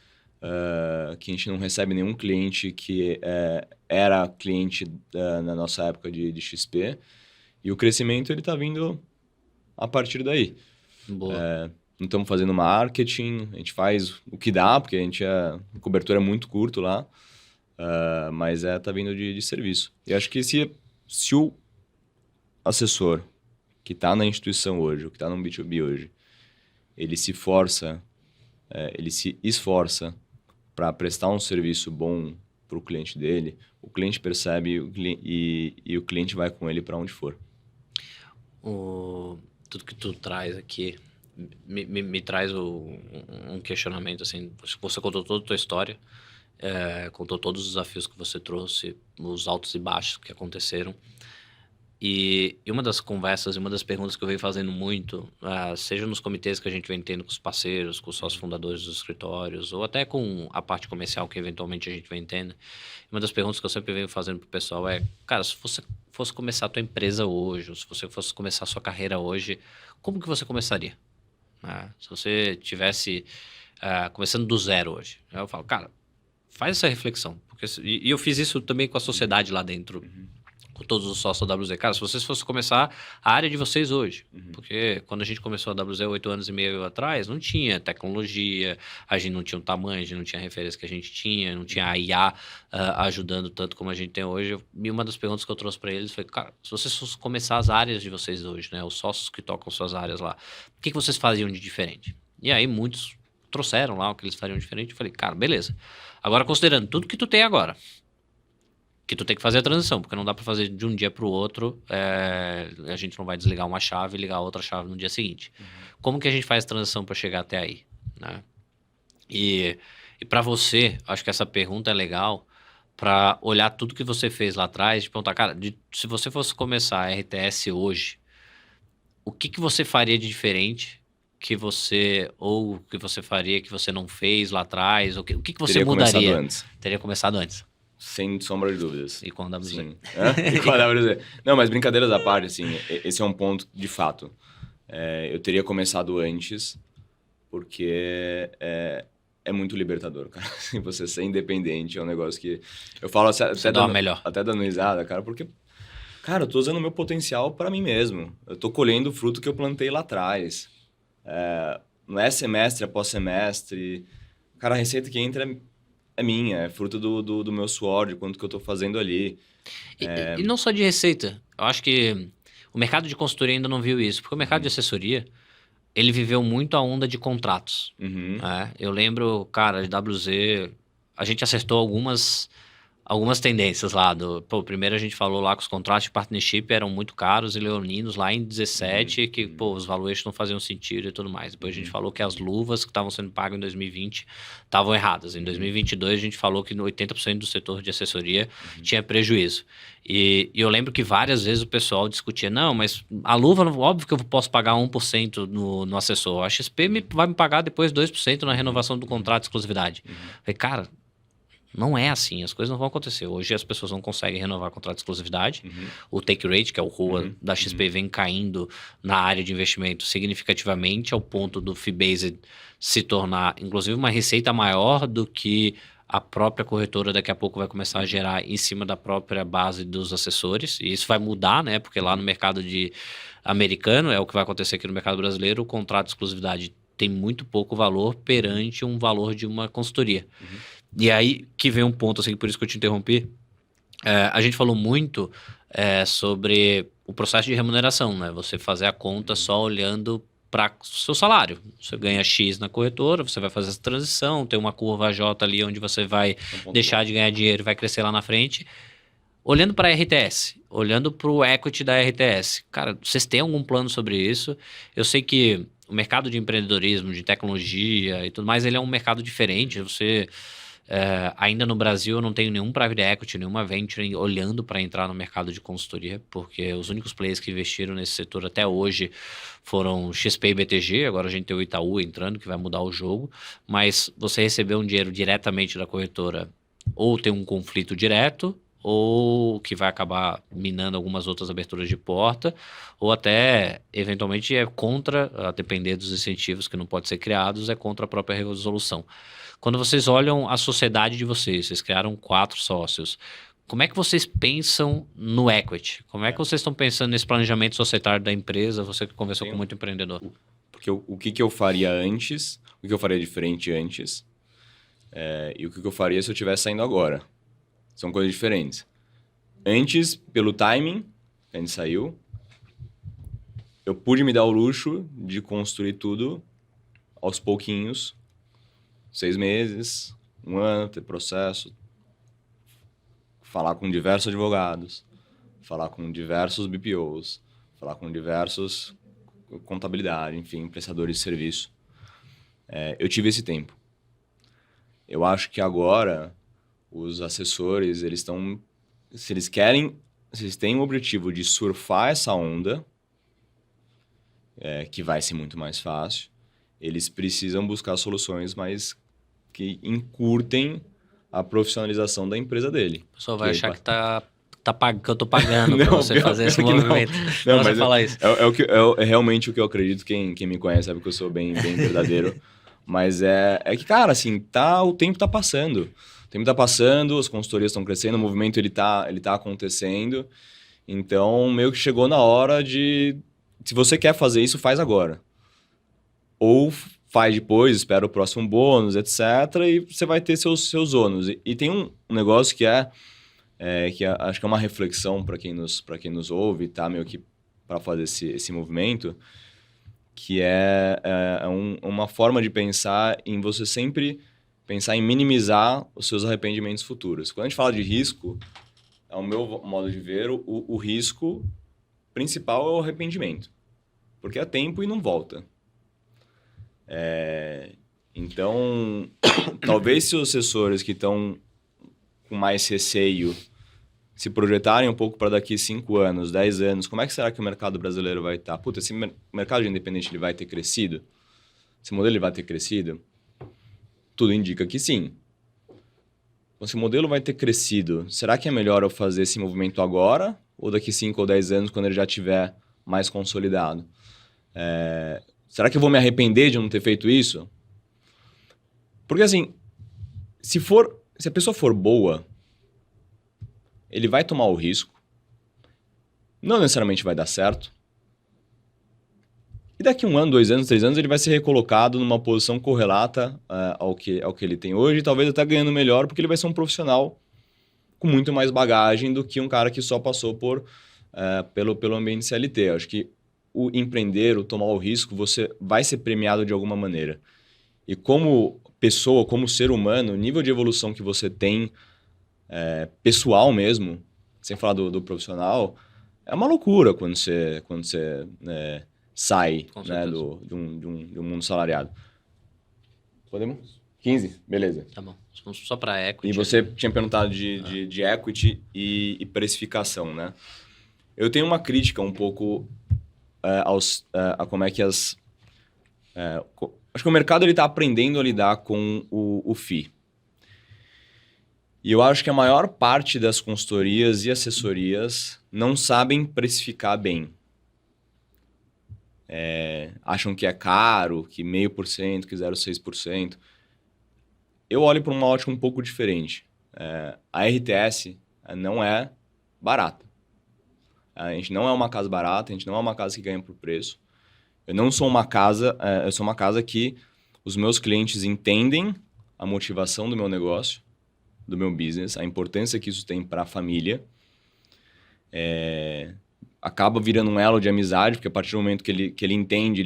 que a gente não recebe nenhum cliente que era cliente na nossa época de XP. E o crescimento, ele tá vindo a partir daí. Boa. Não estamos fazendo marketing, a gente faz o que dá, porque a cobertura é muito curto lá. Mas tá vindo de serviço. E acho que se o assessor que está na instituição hoje, ou que está no B2B hoje, ele se esforça para prestar um serviço bom para o cliente dele, o cliente percebe e o cliente vai com ele para onde for. Tudo que tu traz aqui me traz um questionamento, assim, você contou toda a tua história, contou todos os desafios que você trouxe, os altos e baixos que aconteceram. E uma das conversas e uma das perguntas que eu venho fazendo muito, seja nos comitês que a gente vem tendo com os parceiros, com os sócios fundadores dos escritórios, ou até com a parte comercial que eventualmente a gente vem tendo, uma das perguntas que eu sempre venho fazendo pro pessoal cara, se você fosse começar a tua empresa hoje, ou se você fosse começar a sua carreira hoje, como que você começaria? Se você tivesse começando do zero hoje. Eu falo, cara, faz essa reflexão. E eu fiz isso também com a sociedade lá dentro. com todos os sócios da WZ. Cara, se vocês fossem começar a área de vocês hoje, porque quando a gente começou a WZ 8 anos e meio atrás, não tinha tecnologia, a gente não tinha o tamanho, a gente não tinha a referência que a gente tinha, não tinha a IA ajudando tanto como a gente tem hoje. E uma das perguntas que eu trouxe para eles foi, cara, se vocês fossem começar as áreas de vocês hoje, né, os sócios que tocam suas áreas lá, o que vocês faziam de diferente? E aí muitos trouxeram lá o que eles fariam diferente. Eu falei, cara, beleza. Agora, considerando tudo que tu tem agora, que tu tem que fazer a transição, porque não dá para fazer de um dia para o outro, a gente não vai desligar uma chave e ligar outra chave no dia seguinte. Como que a gente faz a transição para chegar até aí, né? E para você, acho que essa pergunta é legal para olhar tudo que você fez lá atrás e perguntar, cara, se você fosse começar a RTS hoje, o que você faria de diferente que você faria que você não fez lá atrás, o que você Teria mudaria? começado antes. Teria começado antes. Sem sombra de dúvidas. E com a WZ. Sim. E com a WZ. Não, mas brincadeiras à parte, assim, esse é um ponto de fato. Eu teria começado antes, porque é muito libertador, cara. Assim, você ser independente é um negócio que... Eu falo até dando risada, cara, porque... Cara, eu tô usando o meu potencial para mim mesmo. Eu tô colhendo o fruto que eu plantei lá atrás. Não é semestre após semestre. Cara, a receita que entra é minha, é fruto do meu suor, de quanto que eu tô fazendo ali. E não só de receita. Eu acho que o mercado de consultoria ainda não viu isso, porque o mercado de assessoria, ele viveu muito a onda de contratos. Né? Eu lembro, cara, de WZ, a gente acertou algumas tendências lá. Primeiro a gente falou lá que os contratos de partnership eram muito caros e leoninos lá em 17, que os valuations não faziam sentido e tudo mais. Depois a gente falou que as luvas que estavam sendo pagas em 2020 estavam erradas. Em 2022 a gente falou que 80% do setor de assessoria tinha prejuízo. E eu lembro que várias vezes o pessoal discutia, não, mas a luva, óbvio que eu posso pagar 1% no assessor. A XP vai me pagar depois 2% na renovação do contrato de exclusividade. Falei, cara... Não é assim, as coisas não vão acontecer. Hoje as pessoas não conseguem renovar contrato de exclusividade. O take rate, que é o ROA da XP, vem caindo na área de investimento significativamente ao ponto do fee-based se tornar, inclusive, uma receita maior do que a própria corretora daqui a pouco vai começar a gerar em cima da própria base dos assessores. E isso vai mudar, né? Porque lá no mercado americano, é o que vai acontecer aqui no mercado brasileiro, o contrato de exclusividade tem muito pouco valor perante um valor de uma consultoria. E aí que vem um ponto, assim, por isso que eu te interrompi. A gente falou muito sobre o processo de remuneração, né? Você fazer a conta só olhando para o seu salário. Você ganha X na corretora, você vai fazer essa transição, tem uma curva J ali onde você vai deixar de ganhar dinheiro e vai crescer lá na frente. Olhando para a RTS, olhando para o equity da RTS, cara, vocês têm algum plano sobre isso? Eu sei que o mercado de empreendedorismo, de tecnologia e tudo mais, ele é um mercado diferente. Você... ainda no Brasil eu não tenho nenhum private equity, nenhuma venture olhando para entrar no mercado de consultoria, porque os únicos players que investiram nesse setor até hoje foram XP e BTG, agora a gente tem o Itaú entrando, que vai mudar o jogo, mas você receber um dinheiro diretamente da corretora ou tem um conflito direto, ou que vai acabar minando algumas outras aberturas de porta, ou até, eventualmente, é contra, a depender dos incentivos que não podem ser criados, é contra a própria resolução. Quando vocês olham a sociedade de vocês criaram 4 sócios, como é que vocês pensam no equity? Como é que vocês estão pensando nesse planejamento societário da empresa? Você que conversou com muito empreendedor. Porque o que eu faria antes, o que eu faria diferente antes, e o que eu faria se eu estivesse saindo agora. São coisas diferentes. Antes, pelo timing, a gente saiu, eu pude me dar o luxo de construir tudo aos pouquinhos, 6 meses, 1 ano, ter processo, falar com diversos advogados, falar com diversos BPOs, falar com diversos contabilidade, enfim, prestadores de serviço. Eu tive esse tempo. Eu acho que agora os assessores, eles estão... Se eles têm o objetivo de surfar essa onda, que vai ser muito mais fácil, eles precisam buscar soluções mais que encurtem a profissionalização da empresa dele. O pessoal vai achar que que eu tô pagando para você fazer esse movimento. Não, mas falar isso. É realmente o que eu acredito. Quem me conhece sabe que eu sou bem verdadeiro. Mas é que, cara, assim, o tempo tá passando. O tempo tá passando, as consultorias estão crescendo, o movimento ele tá acontecendo. Então, meio que chegou na hora de... Se você quer fazer isso, faz agora. Ou faz depois, espera o próximo bônus, etc. E você vai ter seus ônus. E tem um negócio que acho que é uma reflexão para quem nos ouve, tá? Meio que para fazer esse movimento, que uma forma de pensar em você sempre pensar em minimizar os seus arrependimentos futuros. Quando a gente fala de risco, ao meu modo de ver, o risco principal é o arrependimento. Porque é tempo e não volta. Então, talvez se os assessores que estão com mais receio se projetarem um pouco para daqui 5 anos, 10 anos, como é que será que o mercado brasileiro vai estar? Puta, esse mercado de independente ele vai ter crescido? Esse modelo ele vai ter crescido? Tudo indica que sim. Então, se o modelo vai ter crescido, será que é melhor eu fazer esse movimento agora ou daqui 5 ou 10 anos, quando ele já estiver mais consolidado? Será que eu vou me arrepender de não ter feito isso? Porque assim, se a pessoa for boa, ele vai tomar o risco, não necessariamente vai dar certo, e daqui 1 ano, 2 anos, 3 anos, ele vai ser recolocado numa posição correlata ao que ele tem hoje, e talvez até ganhando melhor, porque ele vai ser um profissional com muito mais bagagem do que um cara que só passou pelo ambiente CLT. Eu acho que o empreender, o tomar o risco, você vai ser premiado de alguma maneira. E como pessoa, como ser humano, o nível de evolução que você tem, pessoal mesmo, sem falar do profissional, é uma loucura quando você sai, né, de um mundo salariado. Podemos? 15? Beleza. Tá bom. Só para equity. E você tinha perguntado de equity e precificação, né? Eu tenho uma crítica um pouco a como é que acho que o mercado está aprendendo a lidar com o FII. E eu acho que a maior parte das consultorias e assessorias não sabem precificar bem. Acham que é caro, que 0,5%, que 0,6%. Eu olho para uma ótica um pouco diferente. A RTS não é barata. A gente não é uma casa barata, a gente não é uma casa que ganha por preço. Eu não sou uma casa, eu sou uma casa que os meus clientes entendem a motivação do meu negócio, do meu business, a importância que isso tem para a família. Acaba virando um elo de amizade, porque a partir do momento que ele entende,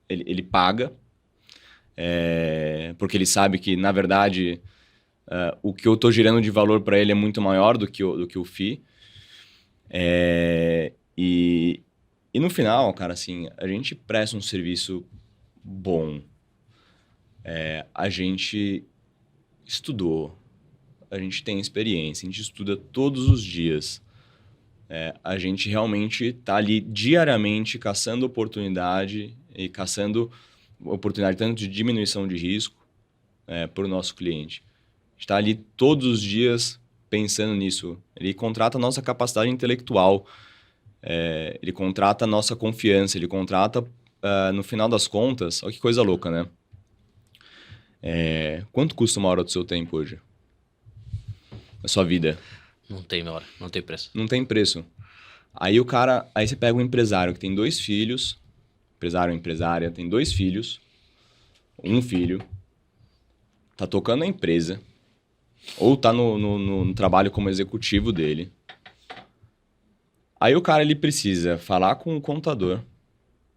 ele paga. Porque ele sabe que, na verdade, o que eu estou gerando de valor para ele é muito maior do que o FII. E no final, cara, assim, a gente presta um serviço bom. A gente estudou, a gente tem experiência, a gente estuda todos os dias. A gente realmente está ali diariamente caçando oportunidade e caçando oportunidade tanto de diminuição de risco para o nosso cliente. A gente está ali todos os dias pensando nisso. Ele contrata a nossa capacidade intelectual, ele contrata a nossa confiança, ele contrata, no final das contas, olha que coisa louca, né? Quanto custa 1 hora do seu tempo hoje? Na sua vida? Não tem hora, não tem preço. Não tem preço. Aí você pega um empresário que tem 2 filhos, empresário ou empresária, tem 2 filhos, 1 filho, tá tocando a empresa, ou tá no trabalho como executivo dele. Aí o cara ele precisa falar com o contador,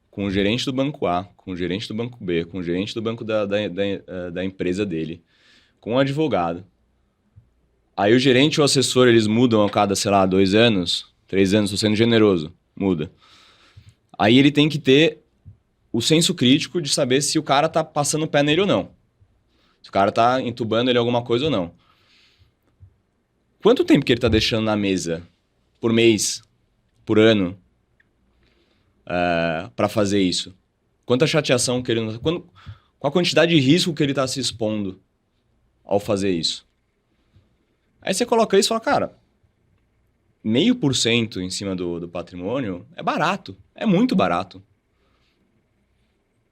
com o gerente do banco A, com o gerente do banco B, com o gerente do banco da empresa dele, com o advogado. Aí o gerente e o assessor, eles mudam a cada, sei lá, 2 anos, 3 anos, estou sendo generoso, muda. Aí ele tem que ter o senso crítico de saber se o cara tá passando o pé nele ou não. Se o cara tá entubando ele alguma coisa ou não. Quanto tempo que ele tá deixando na mesa? Por mês? Por ano? Para fazer isso? Quanta chateação que ele... Qual a quantidade de risco que ele tá se expondo ao fazer isso? Aí você coloca isso e fala, cara, 0,5% em cima do patrimônio é barato. É muito barato.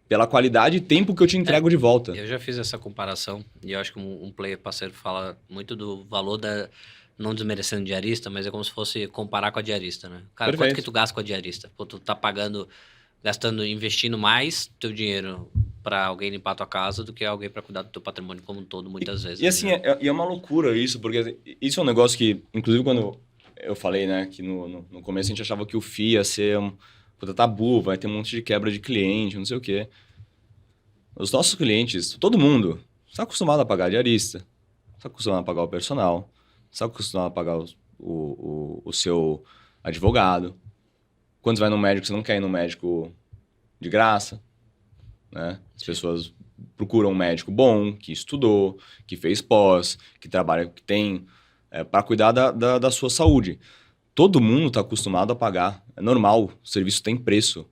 Pela qualidade e tempo que eu te entrego de volta. Eu já fiz essa comparação e eu acho que um player parceiro fala muito do valor não desmerecendo o diarista, mas é como se fosse comparar com a diarista, né? Cara, Perfeito. quanto que tu gasta com a diarista? Pô, tu tá gastando, investindo mais teu dinheiro para alguém limpar a tua casa do que alguém para cuidar do teu patrimônio como um todo, muitas vezes. E assim, né? é uma loucura isso, porque isso é um negócio que, inclusive quando eu falei, né, que no começo a gente achava que o FII ia ser puta tabu, vai ter um monte de quebra de cliente, não sei o quê. Os nossos clientes, todo mundo, está acostumado a pagar diarista, está acostumado a pagar o personal, está acostumado a pagar o seu advogado. Quando você vai no médico, você não quer ir no médico de graça, né? As pessoas procuram um médico bom, que estudou, que fez pós, que trabalha, que tem para cuidar da sua saúde. Todo mundo está acostumado a pagar. É normal, o serviço tem preço.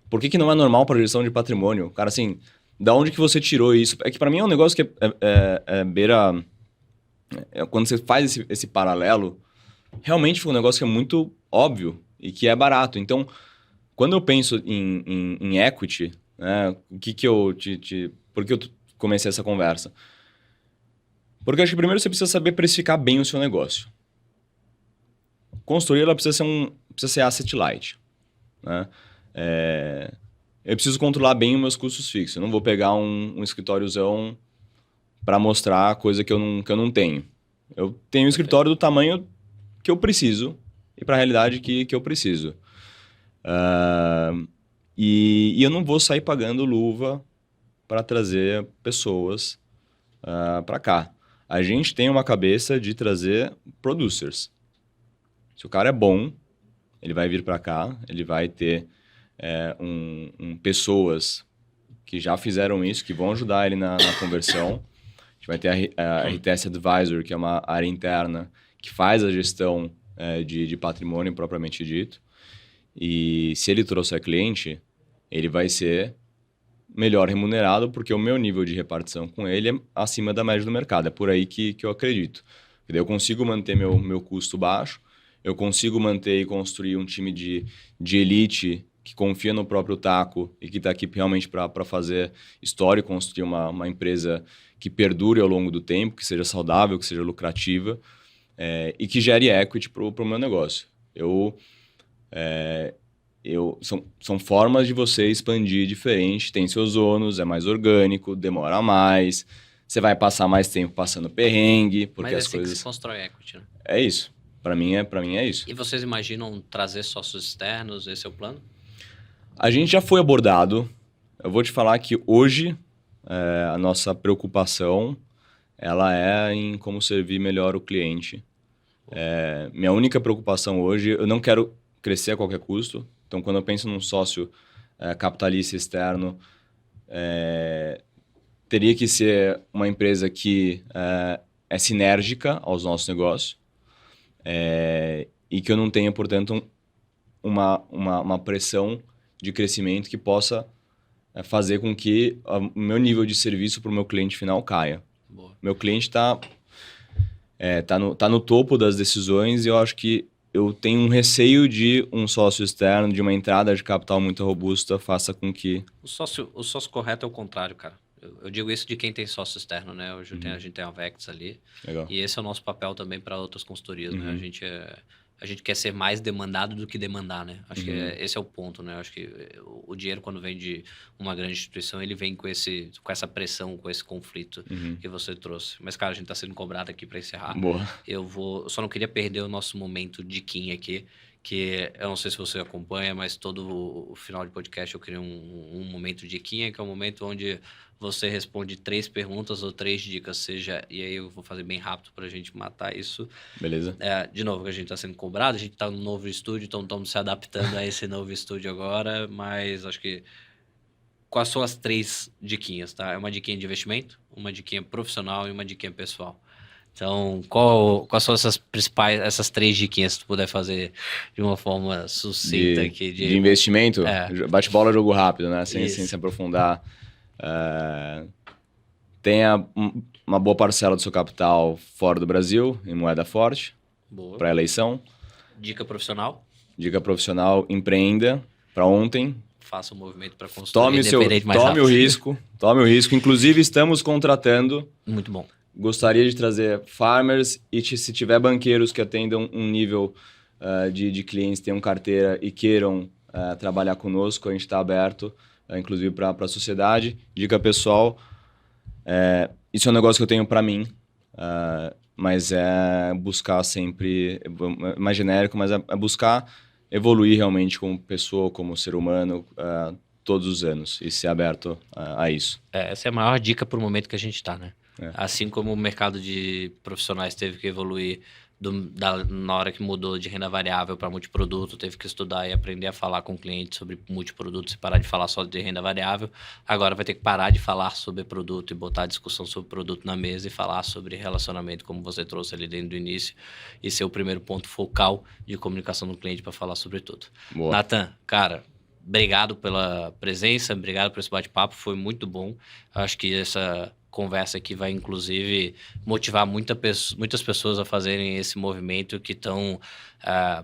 Por que não é normal para gestão de patrimônio? Cara, assim, da onde que você tirou isso? É que para mim é um negócio que beira... quando você faz esse paralelo, realmente foi um negócio que é muito óbvio e que é barato. Então, quando eu penso em equity, né, o que eu por que eu comecei essa conversa? Porque eu acho que primeiro você precisa saber precificar bem o seu negócio. Consultoria, ela precisa ser asset light, né? Eu preciso controlar bem os meus custos fixos. Eu não vou pegar um escritóriozão para mostrar coisa que eu não tenho. Eu tenho um escritório do tamanho que eu preciso e para a realidade que eu preciso. E eu não vou sair pagando luva para trazer pessoas para cá. A gente tem uma cabeça de trazer producers. Se o cara é bom, ele vai vir para cá, ele vai ter pessoas que já fizeram isso, que vão ajudar ele na conversão. A gente vai ter a RTS Advisor, que é uma área interna que faz a gestão de patrimônio propriamente dito. E se ele trouxer cliente, ele vai ser melhor remunerado, porque o meu nível de repartição com ele é acima da média do mercado. É por aí que eu acredito. Eu consigo manter meu custo baixo, eu consigo manter e construir um time de elite que confia no próprio taco e que está aqui realmente para fazer história e construir uma empresa que perdure ao longo do tempo, que seja saudável, que seja lucrativa e que gere equity para o meu negócio. São formas de você expandir diferente, tem seus ônus, é mais orgânico, demora mais, você vai passar mais tempo passando perrengue, porque Mas as assim coisas... que se constrói equity, né? É isso. Para mim é isso. E vocês imaginam trazer sócios externos? Esse é o plano? A gente já foi abordado. Eu vou te falar que hoje a nossa preocupação ela é em como servir melhor o cliente. Minha única preocupação hoje, eu não quero crescer a qualquer custo. Então, quando eu penso num sócio capitalista externo, teria que ser uma empresa que é sinérgica aos nossos negócios e que eu não tenha, portanto, uma pressão de crescimento que possa fazer com que o meu nível de serviço para o meu cliente final caia. Boa. Meu cliente está no topo das decisões e eu acho que eu tenho um receio de um sócio externo, de uma entrada de capital muito robusta, faça com que... O sócio correto é o contrário, cara. Eu digo isso de quem tem sócio externo, né? Hoje a gente tem a Vex ali. Legal. E esse é o nosso papel também para outras consultorias, né? A gente quer ser mais demandado do que demandar, né? Acho que esse é o ponto, né? Acho que o dinheiro, quando vem de uma grande instituição, ele vem com essa pressão, com esse conflito que você trouxe. Mas, cara, a gente tá sendo cobrado aqui para encerrar. Boa. Eu só não queria perder o nosso momento de Kim aqui, que eu não sei se você acompanha, mas todo o final de podcast eu criei um momento de Kim, que é um momento onde você responde 3 perguntas ou 3 dicas, e aí eu vou fazer bem rápido pra gente matar isso. Beleza. De novo, que a gente tá sendo cobrado, a gente tá no novo estúdio, então estamos se adaptando a esse novo estúdio agora, mas acho que quais são as 3 diquinhas, tá? É uma diquinha de investimento, uma diquinha profissional e uma diquinha pessoal. Então, quais são essas 3 diquinhas que tu puder fazer de uma forma sucinta aqui? De investimento? Bate-bola, jogo rápido, né? Sem se aprofundar. Tenha uma boa parcela do seu capital fora do Brasil, em moeda forte, para eleição. Dica profissional? Dica profissional, empreenda para ontem. Faça um movimento para construir independente mais rápido. Tome o risco. Inclusive, estamos contratando... Muito bom. gostaria de trazer farmers e se tiver banqueiros que atendam um nível de clientes, tenham carteira e queiram trabalhar conosco, a gente está aberto, inclusive para a sociedade. Dica pessoal, isso é um negócio que eu tenho para mim, mas é buscar sempre, mais genérico, mas é buscar evoluir realmente como pessoa, como ser humano, todos os anos e ser aberto a isso. Essa é a maior dica para o momento que a gente está, né? É. Assim como o mercado de profissionais teve que evoluir na hora que mudou de renda variável para multiproduto, teve que estudar e aprender a falar com o cliente sobre multiprodutos e parar de falar só de renda variável. Agora vai ter que parar de falar sobre produto e botar a discussão sobre produto na mesa e falar sobre relacionamento, como você trouxe ali dentro do início, e ser o primeiro ponto focal de comunicação do cliente para falar sobre tudo. Boa. Nathan, cara, obrigado pela presença, obrigado por esse bate-papo, foi muito bom. Acho que essa conversa aqui vai, inclusive, motivar muitas pessoas a fazerem esse movimento que estão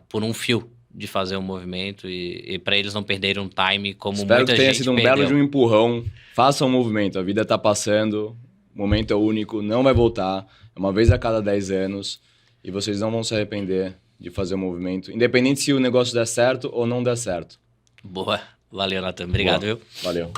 por um fio de fazer um movimento e para eles não perderem um time como Espero muita que tenha gente sido um perdeu. belo de um empurrão. Faça um movimento, a vida está passando, o momento é único, não vai voltar, é uma vez a cada 10 anos e vocês não vão se arrepender de fazer o movimento, independente se o negócio der certo ou não der certo. Boa, valeu, Nathan, obrigado, Boa. viu? Valeu.